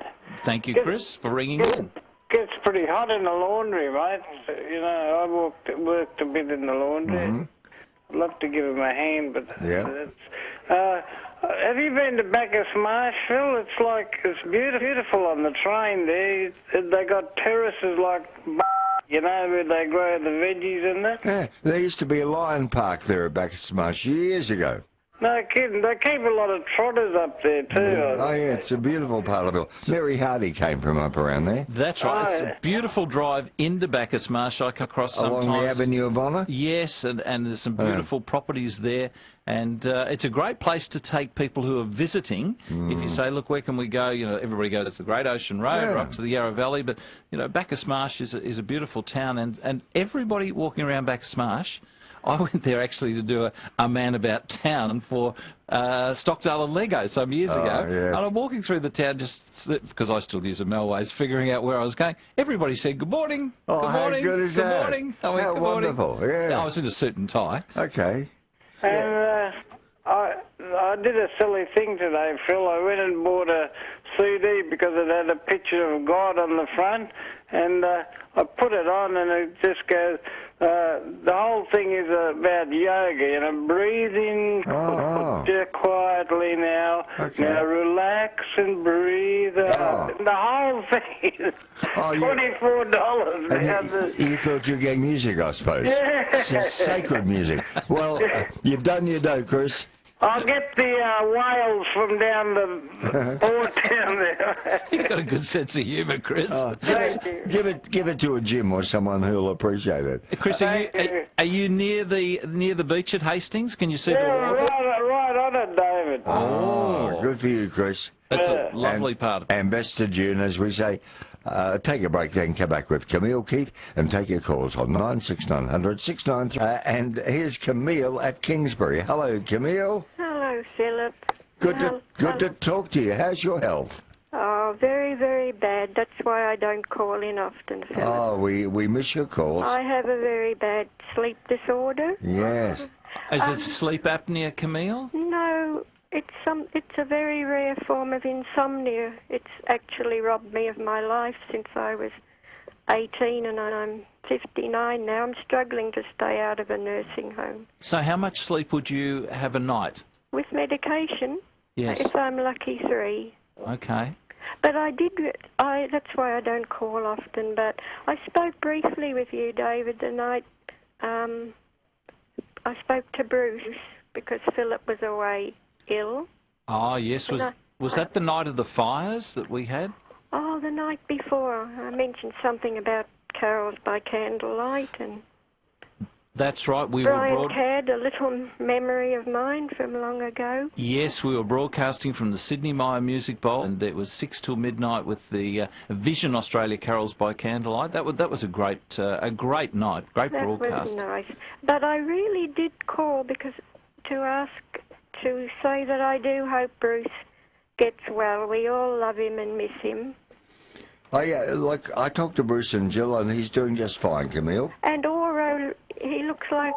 Thank you, Chris, for ringing in. Gets pretty hot in the laundry, mate. You know, I worked a bit in the laundry. I'd love to give him a hand, but have you been to Bacchus Marsh, Phil? It's beautiful on the train there. They got terraces like, you know, where they grow the veggies in there. Yeah, there used to be a lion park there at Bacchus Marsh years ago. No kidding. They keep a lot of trotters up there too. Oh, yeah, it's a beautiful part of it. Mary Hardy came from up around there. That's right. It's a beautiful drive into Bacchus Marsh. I come across sometimes. Along the Avenue of Honour? Yes, and there's some beautiful properties there. And it's a great place to take people who are visiting. If you say, look, where can we go? You know, everybody goes to the Great Ocean Road, right to the Yarra Valley. But, you know, Bacchus Marsh is a beautiful town. And everybody walking around Bacchus Marsh, I went there actually to do a Man About Town for Stockdale and Lego some years ago. And I'm walking through the town just because I still use a Melways, figuring out where I was going. Everybody said, good morning, good morning, good morning. I went, how good wonderful, morning. yeah. I was in a suit and tie. Okay. And I did a silly thing today, Phil. I went and bought a CD because it had a picture of God on the front, and I put it on, and it just goes, the whole thing is about yoga, you know, breathing quietly now. Okay. Now relax and breathe. The whole thing is $24. And you thought you were getting music, I suppose. It's sacred music. Well, you've done your dough, Chris. I'll get the whales from down the port down there. You've got a good sense of humour, Chris. Give it to a Jim or someone who'll appreciate it. Chris, are you near the beach at Hastings? Can you see the water? Right on it, David. Oh, good for you, Chris. That's a lovely part of it. And best to June, as we say. Take a break, then come back with Camille, Keith, and take your calls on 96900 693. And here's Camille at Kingsbury. Hello, Camille. Hello, Philip. Good to talk to you. How's your health? Oh, very, very bad. That's why I don't call in often, Philip. Oh, we miss your calls. I have a very bad sleep disorder. Yes. Is it sleep apnea, Camille? No. It's a very rare form of insomnia. It's actually robbed me of my life since I was 18, and I'm 59 now. I'm struggling to stay out of a nursing home. So how much sleep would you have a night? With medication? Yes. If I'm lucky, 3. Okay. But that's why I don't call often, but I spoke briefly with you, David, the night I spoke to Bruce because Philip was away ill. Oh, yes. Was that the night of the fires that we had? Oh, the night before. I mentioned something about carols by candlelight, and that's right. Brian had a little memory of mine from long ago. Yes, we were broadcasting from the Sydney Myer Music Bowl, and it was 6 till midnight with the Vision Australia Carols by Candlelight. That was a great night, great broadcast. That was nice. But I really did call because to say that I do hope Bruce gets well. We all love him and miss him. Oh, yeah, like I talked to Bruce and Jill, and he's doing just fine, Camille. And Oro, he looks like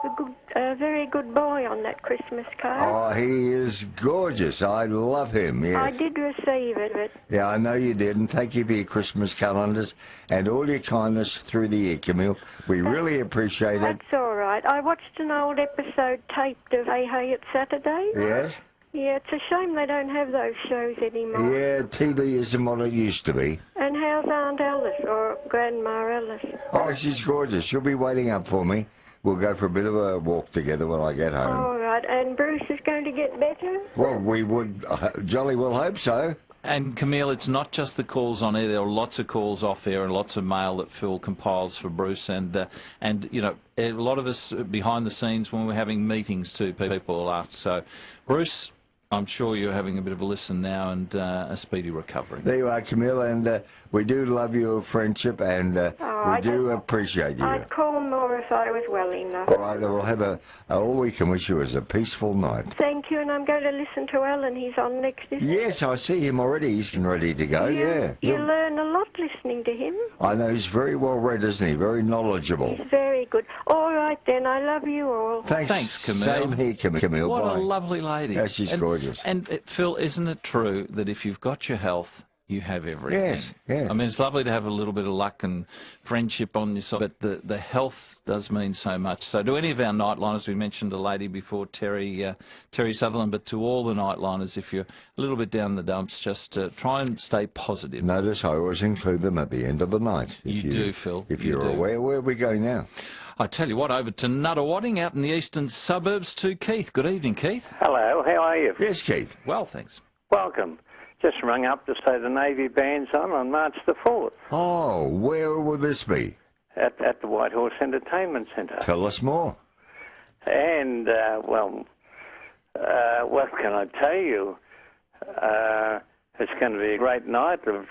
a very good boy on that Christmas card. Oh, he is gorgeous. I love him, yes. I did receive it. Yeah, I know you did, and thank you for your Christmas calendars and all your kindness through the year, Camille. We really appreciate it. That's all right. I watched an old episode taped of Hey Hey It's Saturday. Yes? Yeah, it's a shame they don't have those shows anymore. Yeah, TV isn't what it used to be. And how's Aunt Alice, or Grandma Alice? Oh, she's gorgeous. She'll be waiting up for me. We'll go for a bit of a walk together when I get home. All right, and Bruce is going to get better? Well, we would jolly well hope so. And Camille, it's not just the calls on air. There are lots of calls off air and lots of mail that Phil compiles for Bruce. And you know, a lot of us behind the scenes when we're having meetings too, people will ask. So, Bruce, I'm sure you're having a bit of a listen now and a speedy recovery. There you are, Camille, and we do love your friendship, and we do appreciate you. I'd call more if I was well enough. All right, we'll have all we can wish you is a peaceful night. Thank you, and I'm going to listen to Alan. He's on next. Yes, I see him already. He's ready to go, yeah. You learn a lot listening to him. I know, he's very well read, isn't he? Very knowledgeable. He's very good. All right, then, I love you all. Thanks, Camille. Same here, Camille. What Bye. a lovely lady. Yeah, she's gorgeous. And Phil, isn't it true that if you've got your health, you have everything? Yes, yeah. I mean, it's lovely to have a little bit of luck and friendship on your side, but the health does mean so much. So to any of our nightliners, we mentioned a lady before, Terry Sutherland, but to all the nightliners, if you're a little bit down the dumps, just try and stay positive. Notice I always include them at the end of the night. You do, Phil. If you're aware, where are we going now? I tell you what, over to Nuttawading out in the eastern suburbs to Keith. Good evening, Keith. Hello, how are you? Yes, Keith. Well, thanks. Welcome. Just rung up to say the Navy band's on March the 4th. Oh, where will this be? At the White Horse Entertainment Centre. Tell us more. And, what can I tell you? It's going to be a great night of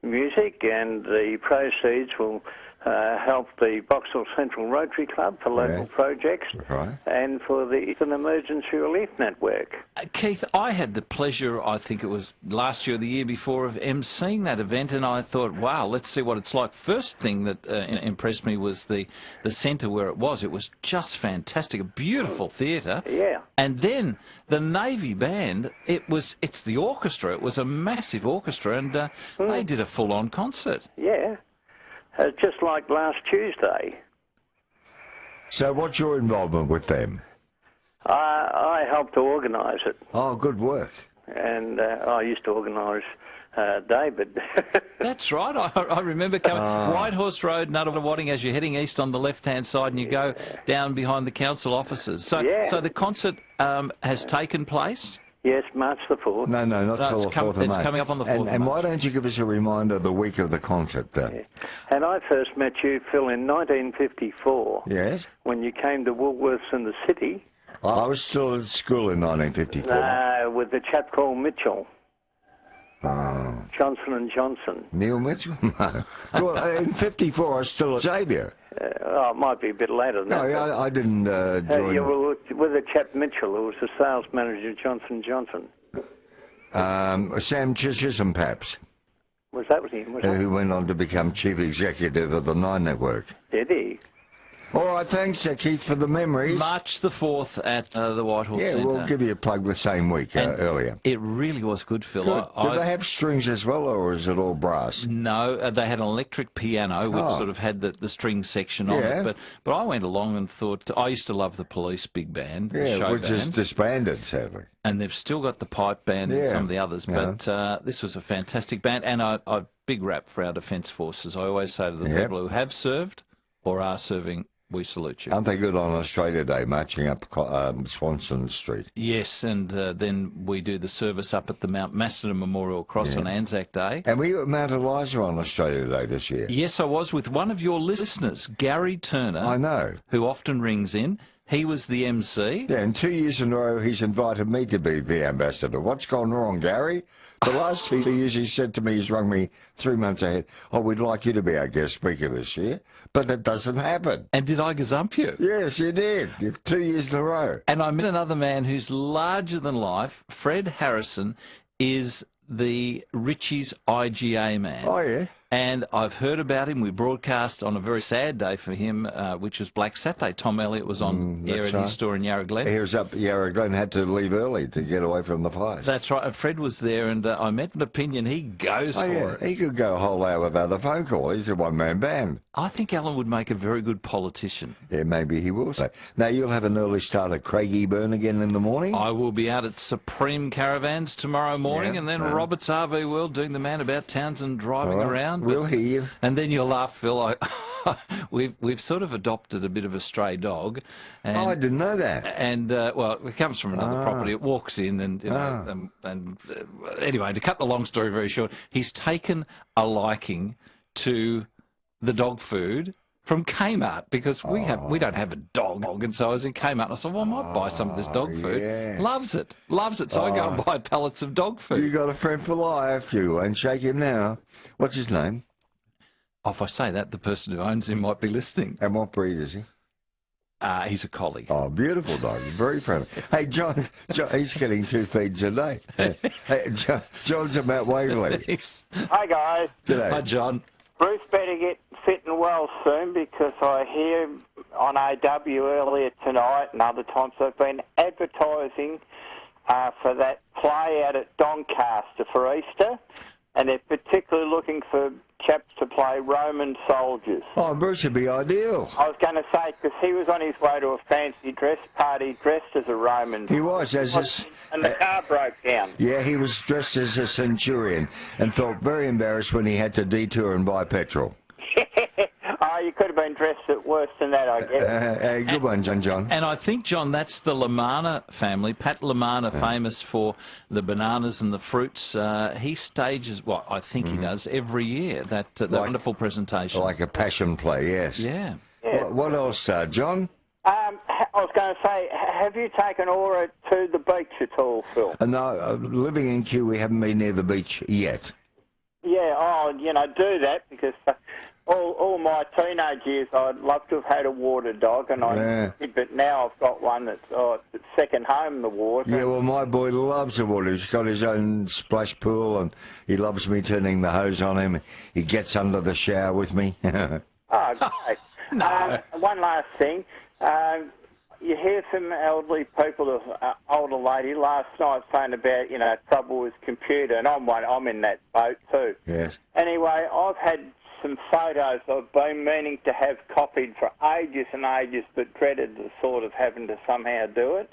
music, and the proceeds will help the Boxall Central Rotary Club for local projects and for the Eastern Emergency Relief Network. Keith, I had the pleasure, I think it was last year or the year before, of emceeing that event, and I thought, wow, let's see what it's like. First thing that impressed me was the centre where it was. It was just fantastic, a beautiful theatre. Yeah. And then the Navy band, it's the orchestra. It was a massive orchestra, and they did a full-on concert. Yeah. Just like last Tuesday. So what's your involvement with them? I helped to organise it. Oh, good work. And I used to organise David. That's right. I remember coming White Horse Road, Nuttawading, as you're heading east on the left-hand side, and you go down behind the council offices. So the concert has taken place? Yes, March the 4th. No, not till the 4th of May. It's coming up on the 4th of May. And why don't you give us a reminder the week of the concert? And I first met you, Phil, in 1954. Yes? When you came to Woolworths in the city. I was still at school in 1954. No, with a chap called Mitchell. Oh. Johnson & Johnson. Neil Mitchell? No. Well, in 54, I was still at Xavier. It might be a bit later than that. No, I didn't join... You were with a chap Mitchell, who was the sales manager of Johnson & Johnson. Sam Chisholm, perhaps. Was that with him? Who went on to become chief executive of the Nine Network. Did he? All right, thanks, Keith, for the memories. March the 4th at the White Horse Centre. Yeah, we'll give you a plug the same week earlier. It really was good, Phil. Good. Do they have strings as well, or is it all brass? No, they had an electric piano, which sort of had the string section on it. But I went along and thought, I used to love the Police big band, the show which band. is disbanded, sadly. And they've still got the pipe band and some of the others. But this was a fantastic band, and I big rap for our Defence Forces. I always say to the people who have served or are serving, we salute you. Aren't they good on Australia Day, marching up Swanson Street? Yes, and then we do the service up at the Mount Macedon Memorial Cross on Anzac Day. And we were at Mount Eliza on Australia Day this year. Yes, I was with one of your listeners, Gary Turner. I know. Who often rings in. He was the MC. Yeah, and 2 years in a row he's invited me to be the ambassador. What's gone wrong, Gary? The last 2 years he said to me, he's rung me 3 months ahead, we'd like you to be our guest speaker this year. But that doesn't happen. And did I gazump you? Yes, you did. 2 years in a row. And I met another man who's larger than life. Fred Harrison is the Richie's IGA man. Oh, yeah. And I've heard about him. We broadcast on a very sad day for him, which was Black Saturday. Tom Elliott was on air at his store in Yarra Glen. He was up Yarra Glen, had to leave early to get away from the fires. That's right. Fred was there, and I met an opinion. He goes for it. He could go a whole hour without a phone call. He's a one-man band. I think Alan would make a very good politician. Yeah, maybe he will. So, now, you'll have an early start at Craigieburn again in the morning? I will be out at Supreme Caravans tomorrow morning, and then Robert's RV World doing the Man About Townsend driving around. We'll hear you. And then you'll laugh, Phil. We've sort of adopted a bit of a stray dog. And, I didn't know that. And well, it comes from another property. It walks in, and you know, anyway, to cut the long story very short, he's taken a liking to the dog food from Kmart, because we don't have a dog, and so I was in Kmart and I said, well, I might buy some of this dog food. yes. Loves it, so I go and buy pallets of dog food. You got a friend for life. You won't shake him now. What's his name? Oh, if I say that, the person who owns him might be listening. And what breed is he? He's a collie. Oh, beautiful dog. Very friendly. Hey, John, he's getting 2 feeds a day. Hey, John's about Waverley. Hi, guys. G'day. Hi, John. Bruce better get fit and well soon, because I hear on AW earlier tonight and other times they've been advertising for that play out at Doncaster for Easter, and they're particularly looking for chaps to play Roman soldiers. Oh, Bruce would be ideal. I was going to say, because he was on his way to a fancy dress party dressed as a Roman. He was, and the car broke down. Yeah, he was dressed as a centurion and felt very embarrassed when he had to detour and buy petrol. Oh, you could have been dressed worse than that, I guess. Good one, John. And I think, John, that's the Lamanna family. Pat Lamanna, famous for the bananas and the fruits. He stages, I think he does, every year, that wonderful presentation. Like a passion play, yes. Yeah. What else, John? I was going to say, have you taken Aura to the beach at all, Phil? No, living in Kew, we haven't been near the beach yet. Yeah, do that, because all my teenage years I'd love to have had a water dog, and I did, but now I've got one that's it's second home, the water. Yeah, well, my boy loves the water. He's got his own splash pool, and he loves me turning the hose on him. He gets under the shower with me. Oh, great. No. One last thing. You hear from elderly people, older lady last night saying about, trouble with computer, and I'm in that boat too. Yes. Anyway, I've had some photos I've been meaning to have copied for ages and ages, but dreaded the thought of having to somehow do it.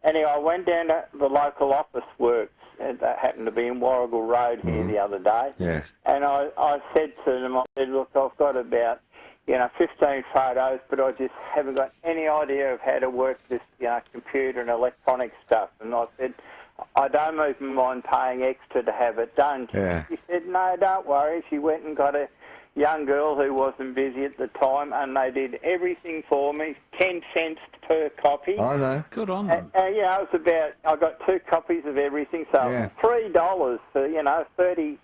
Anyway, I went down to the local office works, and that happened to be in Warrigal Road here the other day. Yes. And I said to them, look, I've got about 15 photos, but I just haven't got any idea of how to work this, computer and electronic stuff. And I said, I don't even mind paying extra to have it done. Yeah. She said, no, don't worry. She went and got a young girl who wasn't busy at the time, and they did everything for me, 10 cents per copy. I know. Good on them. It was I got 2 copies of everything, so $3 for,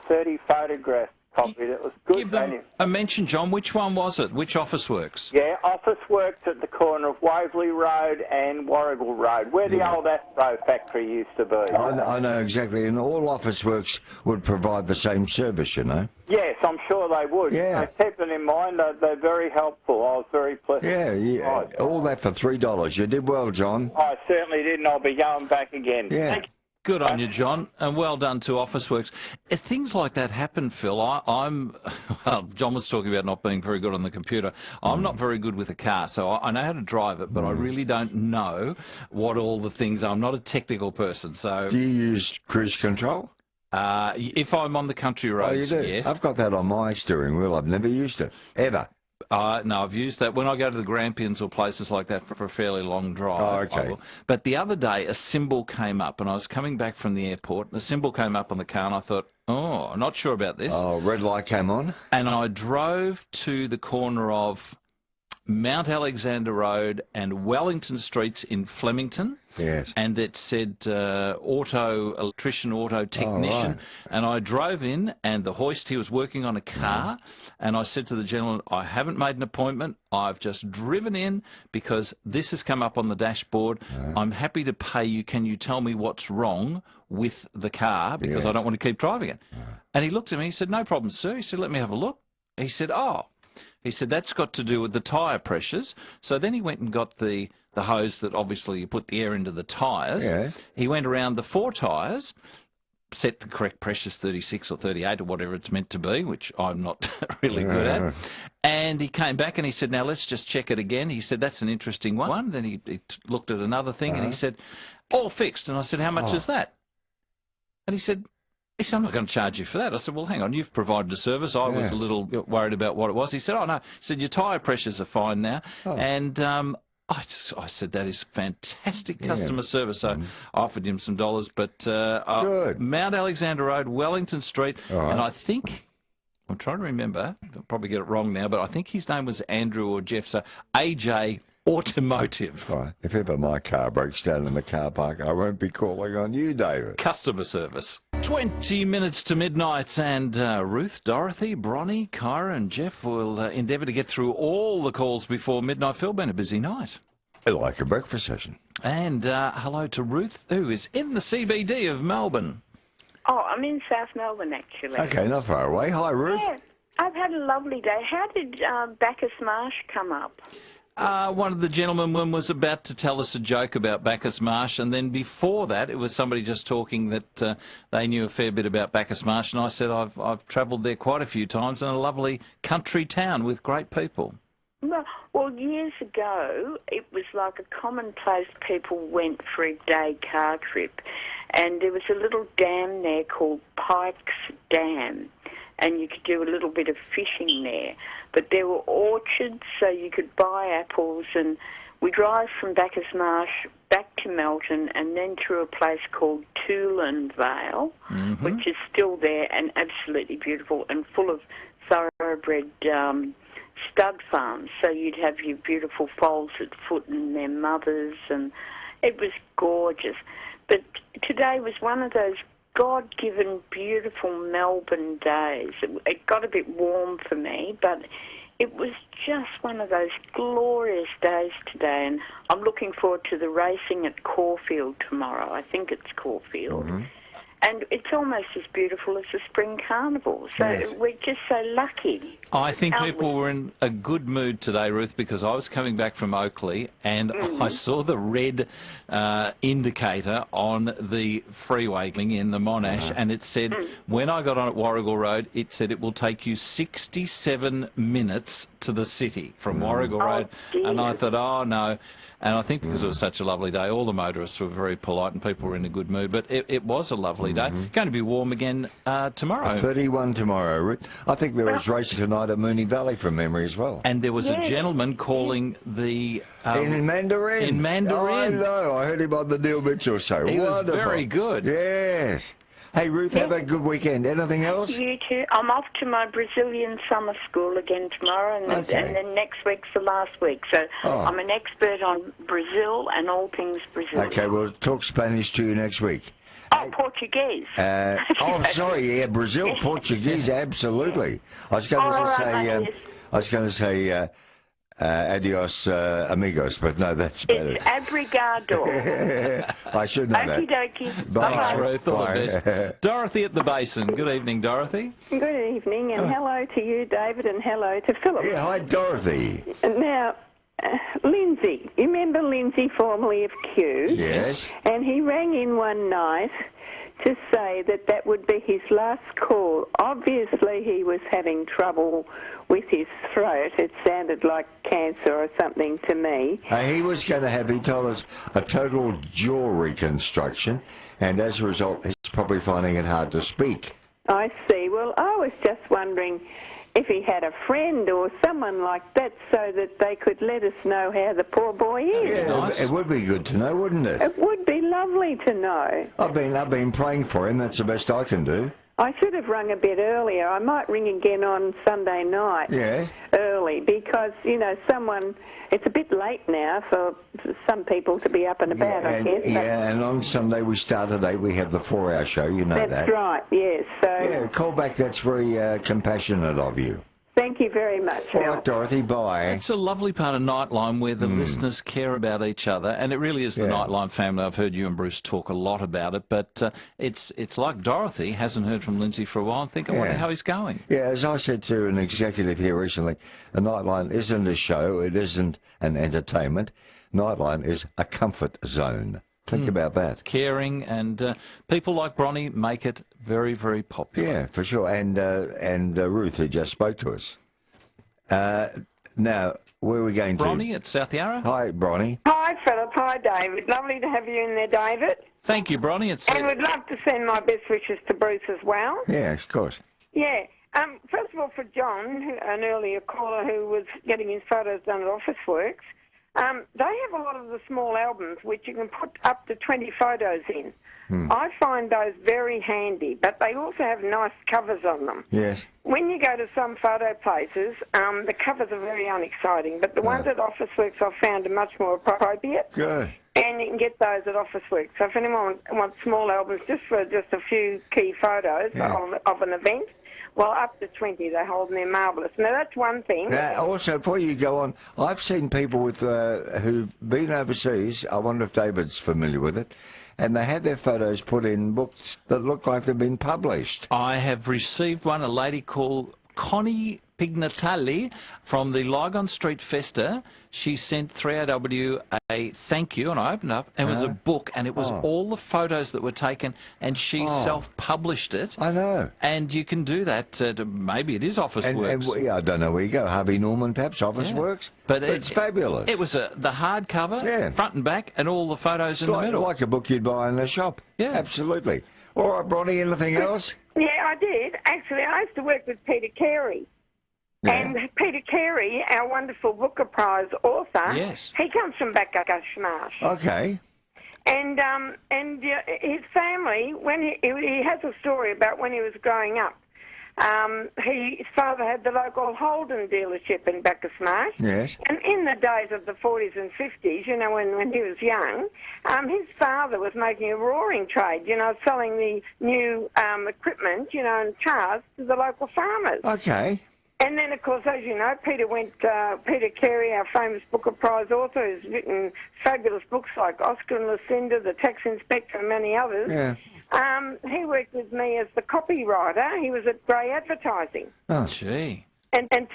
30 photographs. Copy. It was good. Give them a mention, John. Which one was it? Which office works? Yeah, office works at the corner of Waverley Road and Warrigal Road, where the old Astro factory used to be. I know exactly, and all office works would provide the same service, Yes, I'm sure they would. Yeah. So keep it in mind. They're very helpful. I was very pleased. Yeah. All that for $3. You did well, John. I certainly did, and I'll be going back again. Yeah. Thank you. Good on you, John, and well done to Officeworks. Things like that happen, Phil. John was talking about not being very good on the computer. I'm not very good with a car, so I know how to drive it, but I really don't know what all the things are. I'm not a technical person, so... Do you use cruise control? If I'm on the country roads, you do? yes. I've got that on my steering wheel. I've never used it, ever. No, I've used that when I go to the Grampians or places like that for a fairly long drive. Oh, okay. But the other day, a symbol came up, and I was coming back from the airport, and the symbol came up on the car, and I thought, I'm not sure about this. Oh, red light came on. And I drove to the corner of Mount Alexander Road and Wellington Streets in Flemington. Yes. And it said electrician, auto technician. Right. And I drove in, and the hoist, he was working on a car. And I said to the gentleman, I haven't made an appointment. I've just driven in because this has come up on the dashboard. I'm happy to pay you. Can you tell me what's wrong with the car? Because I don't want to keep driving it. And he looked at me. He said, no problem, sir. He said, let me have a look. He said, He said, that's got to do with the tyre pressures. So then he went and got the hose that obviously you put the air into the tyres. Yeah. He went around the 4 tyres, set the correct pressures, 36 or 38 or whatever it's meant to be, which I'm not really good at. And he came back and he said, now let's just check it again. He said, that's an interesting one. Then he looked at another thing and he said, all fixed. And I said, how much is that? And he said, I'm not going to charge you for that. I said, well, hang on, you've provided a service. I was a little worried about what it was. He said, oh, no. He said, your tyre pressures are fine now. And I said, that is fantastic customer service. So I offered him some dollars. But Mount Alexander Road, Wellington Street, and I think I'm trying to remember. I'll probably get it wrong now, but I think his name was Andrew or Jeff. So AJ Automotive. Right. If ever my car breaks down in the car park, I won't be calling on you, David. Customer service. 20 minutes to midnight, and Ruth, Dorothy, Bronnie, Kyra and Jeff will endeavour to get through all the calls before midnight. Phil, been a busy night. Like a breakfast session. And hello to Ruth, who is in the CBD of Melbourne. Oh, I'm in South Melbourne, actually. Okay, not far away. Hi, Ruth. Yeah, I've had a lovely day. How did Bacchus Marsh come up? One of the gentlemen was about to tell us a joke about Bacchus Marsh, and then before that, it was somebody just talking that they knew a fair bit about Bacchus Marsh, and I said I've travelled there quite a few times, and a lovely country town with great people. Well, years ago, it was like a common place. People went for a day car trip, and there was a little dam there called Pike's Dam, and you could do a little bit of fishing there. But there were orchards, so you could buy apples, and we drive from Bacchus Marsh back to Melton and then through a place called Toolan Vale, which is still there and absolutely beautiful and full of thoroughbred stud farms. So you'd have your beautiful foals at foot and their mothers, and it was gorgeous. But today was one of those God-given, beautiful Melbourne days. It got a bit warm for me, but it was just one of those glorious days today, and I'm looking forward to the racing at Caulfield tomorrow. I think it's Caulfield. And it's almost as beautiful as the Spring Carnival. So we're just so lucky. I think people were in a good mood today, Ruth, because I was coming back from Oakley and I saw the red indicator on the freeway in the Monash, and it said, when I got on at Warrigal Road, it said it will take you 67 minutes to the city from Warrigal Road. And I thought, oh, no. And I think because it was such a lovely day, all the motorists were very polite and people were in a good mood. But it was a lovely day. Going to be warm again tomorrow. 31 tomorrow, Ruth. I think there was racing tonight at Moonee Valley from memory as well. And there was a gentleman calling the... in Mandarin. In Mandarin. I know. I heard him on the Neil Mitchell show. He was very good. Yes. Hey, Ruth, have a good weekend. Anything else? You too. I'm off to my Brazilian summer school again tomorrow, and then next week's the last week. So I'm an expert on Brazil and all things Brazil. Okay, we'll talk Spanish to you next week. Oh, Portuguese. Sorry, yeah, Brazil, Portuguese, absolutely. I was going to say, adios, amigos, but no, that's better. It's abrigado. I should know that. Okie dokie. Bye. Thanks, Ruth. All the best. Dorothy at the Basin. Good evening, Dorothy. Good evening, and hello to you, David, and hello to Philip. Yeah, hi, Dorothy. Now, Lindsay, you remember Lindsay, formerly of Q? Yes. And he rang in one night to say that would be his last call. Obviously, he was having trouble with his throat. It sounded like cancer or something to me. He was going to have, he told us, a total jaw reconstruction, and as a result, he's probably finding it hard to speak. I see. Well, I was just wondering if he had a friend or someone like that so that they could let us know how the poor boy is. Yeah, nice. It would be good to know, wouldn't it? It would be lovely to know. I've been praying for him. That's the best I can do. I should have rung a bit earlier. I might ring again on Sunday night. Yeah. Early, because, it's a bit late now for some people to be up and about, I guess. Yeah, and on Sunday we start at 8. We have the 4-hour show, you know that. That's right, yes. So, yeah, call back. That's very compassionate of you. Thank you very much, Phil. All right, Dorothy, bye. It's a lovely part of Nightline where the listeners care about each other, and it really is the Nightline family. I've heard you and Bruce talk a lot about it, but it's like Dorothy hasn't heard from Lindsay for a while and think, I wonder how he's going. Yeah, as I said to an executive here recently, the Nightline isn't a show, it isn't an entertainment. Nightline is a comfort zone. Think about that. Caring, and people like Bronnie make it very, very popular. Yeah, for sure. And Ruth, who just spoke to us. Now, where are we going to? Bronnie at South Yarra. Hi, Bronnie. Hi, Philip. Hi, David. Lovely to have you in there, David. Thank you, Bronnie. And we'd love to send my best wishes to Bruce as well. Yeah, of course. Yeah. First of all, for John, an earlier caller who was getting his photos done at Officeworks, they have a lot of the small albums which you can put up to 20 photos in. I find those very handy, but they also have nice covers on them. Yes. when you go to some photo places, the covers are very unexciting, but the ones at Officeworks I've found are much more appropriate. Good. And you can get those at Officeworks. So if anyone wants small albums just for just a few key photos of an event, well, up to 20 they hold, and they're marvellous. Now, that's one thing. Also, before you go on, I've seen people with who've been overseas, I wonder if David's familiar with it, and they had their photos put in books that look like they've been published. I have received one, a lady called Connie Pignatelli from the Lygon Street Festa. She sent 3AW a thank you, and I opened up, and it was a book, and it was all the photos that were taken, and she self-published it. I know. And you can do that, maybe it is Officeworks. I don't know where you go, Harvey Norman perhaps, Officeworks. But it's fabulous. It was the hardcover, front and back, and all the photos in the middle. Like a book you'd buy in a shop. Yeah. Absolutely. All right, Bronnie, anything else? Yeah, I did. Actually, I used to work with Peter Carey. Yeah. And Peter Carey, our wonderful Booker Prize author, he comes from Backashmarsh. Okay. And his family, when he has a story about when he was growing up. His father had the local Holden dealership in Backashmarsh. Yes. And in the days of the 40s and 50s, you know, when he was young, his father was making a roaring trade, you know, selling the new equipment, you know, and cars to the local farmers. Okay. And then, of course, as you know, Peter Carey, our famous Booker Prize author, who's written fabulous books like Oscar and Lucinda, The Tax Inspector, and many others. Yeah. He worked with me as the copywriter. He was at Grey Advertising. Oh, gee. And then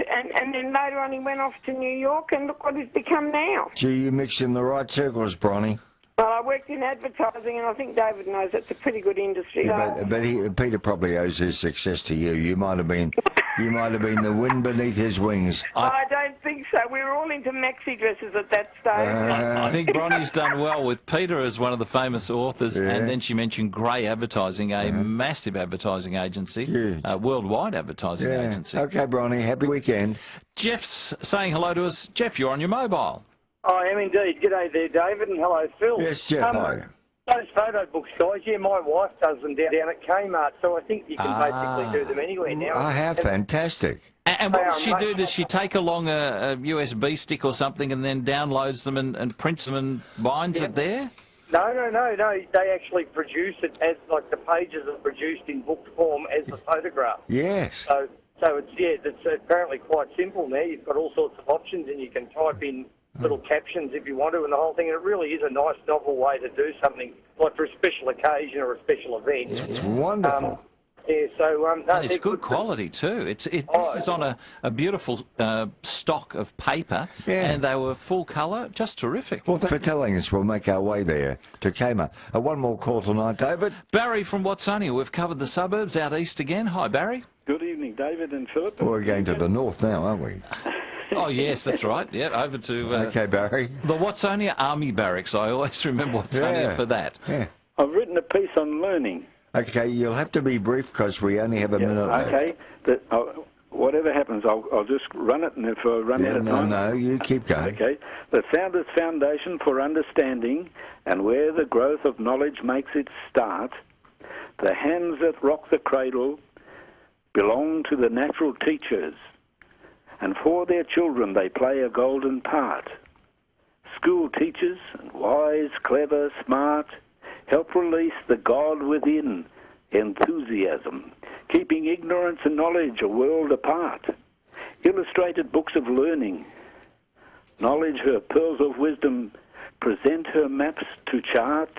later on he went off to New York, and look what he's become now. Gee, you mix in the right circles, Bronnie. Well, I worked in advertising, and I think David knows it's a pretty good industry. Yeah, but Peter probably owes his success to you. You might have been the wind beneath his wings. I don't think so. We were all into maxi dresses at that stage. I think Bronnie's done well with Peter as one of the famous authors, and then she mentioned Grey Advertising, a massive advertising agency, worldwide advertising agency. Okay, Bronnie, happy weekend. Jeff's saying hello to us. Jeff, you're on your mobile. I am indeed. G'day there, David, and hello, Phil. Yes, Jeff, hi. Those photo books, guys, my wife does them down at Kmart, so I think you can basically do them anywhere now. Oh, how fantastic. And what does she do? Does she take along a USB stick or something and then downloads them and prints them and binds it there? No. They actually produce it as, like, the pages are produced in book form as a photograph. Yes. So it's apparently quite simple now. You've got all sorts of options, and you can type in little captions if you want to, and the whole thing. And it really is a nice, novel way to do something, like for a special occasion or a special event. It's wonderful. And it's good quality too. This is on a beautiful stock of paper, and they were full colour, just terrific. Well, thanks for telling us. We'll make our way there to Kmart. One more call tonight, David. Barry from Watsonia. We've covered the suburbs out east again. Hi, Barry. Good evening, David and Philip. Well, we're going to the north now, aren't we? Oh, yes, that's right. Yeah, over to... okay, Barry. The Watsonia Army Barracks. I always remember Watsonia for that. Yeah. I've written a piece on learning. Okay, you'll have to be brief because we only have a minute left. Okay. Whatever happens, I'll just run it, and if I run out of time... No, you keep going. Okay. The soundest foundation for understanding, and where the growth of knowledge makes its start, the hands that rock the cradle belong to the natural teachers, and for their children they play a golden part. School teachers, wise, clever, smart, help release the God within, enthusiasm, keeping ignorance and knowledge a world apart. Illustrated books of learning, knowledge her pearls of wisdom, present her maps to chart,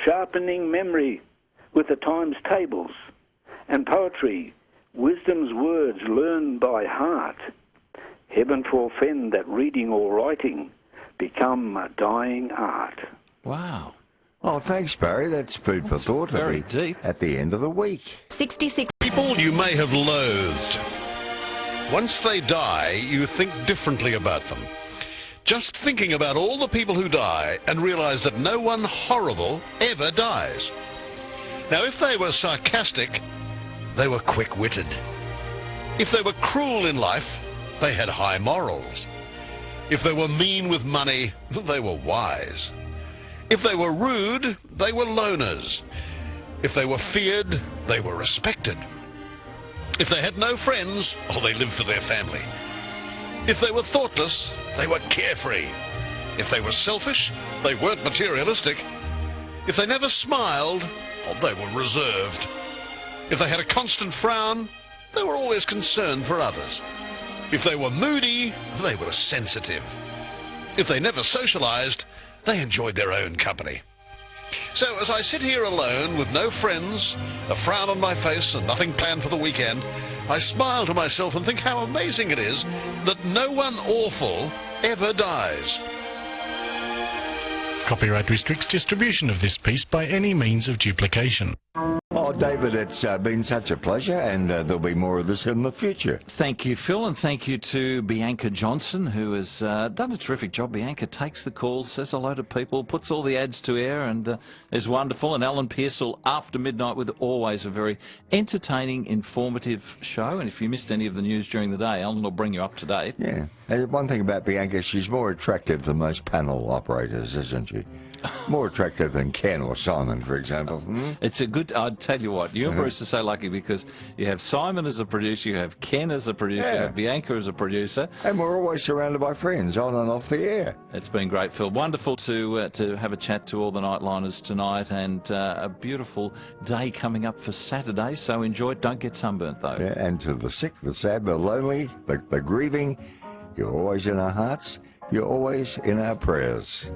sharpening memory with the times tables, and poetry, wisdom's words learned by heart. Heaven forfend that reading or writing become a dying art. Wow. Oh, thanks, Barry. That's food for thought. Very deep. At the end of the week. 66 people you may have loathed. Once they die, you think differently about them. Just thinking about all the people who die and realize that no one horrible ever dies. Now, if they were sarcastic, they were quick-witted. If they were cruel in life, they had high morals. If they were mean with money, they were wise. If they were rude, they were loners. If they were feared, they were respected. If they had no friends, oh, they lived for their family. If they were thoughtless, they were carefree. If they were selfish, they weren't materialistic. If they never smiled, oh, they were reserved. If they had a constant frown, they were always concerned for others. If they were moody, they were sensitive. If they never socialized, they enjoyed their own company. So as I sit here alone with no friends, a frown on my face and nothing planned for the weekend, I smile to myself and think how amazing it is that no one awful ever dies. Copyright restricts distribution of this piece by any means of duplication. Oh, David, it's been such a pleasure, and there'll be more of this in the future. Thank you, Phil, and thank you to Bianca Johnson, who has done a terrific job. Bianca takes the calls, says hello to people, puts all the ads to air, and is wonderful. And Alan Pearsall, After Midnight, with always a very entertaining, informative show. And if you missed any of the news during the day, Alan will bring you up to date. Yeah. And one thing about Bianca, she's more attractive than most panel operators, isn't she? More attractive than Ken or Simon, for example. It's a good, I'd tell you what, you and Bruce are so lucky because you have Simon as a producer, you have Ken as a producer, you have Bianca as a producer. And we're always surrounded by friends on and off the air. It's been great, Phil. Wonderful to have a chat to all the Nightliners tonight, and a beautiful day coming up for Saturday, so enjoy it. Don't get sunburnt, though. Yeah, and to the sick, the sad, the lonely, the grieving, you're always in our hearts, you're always in our prayers.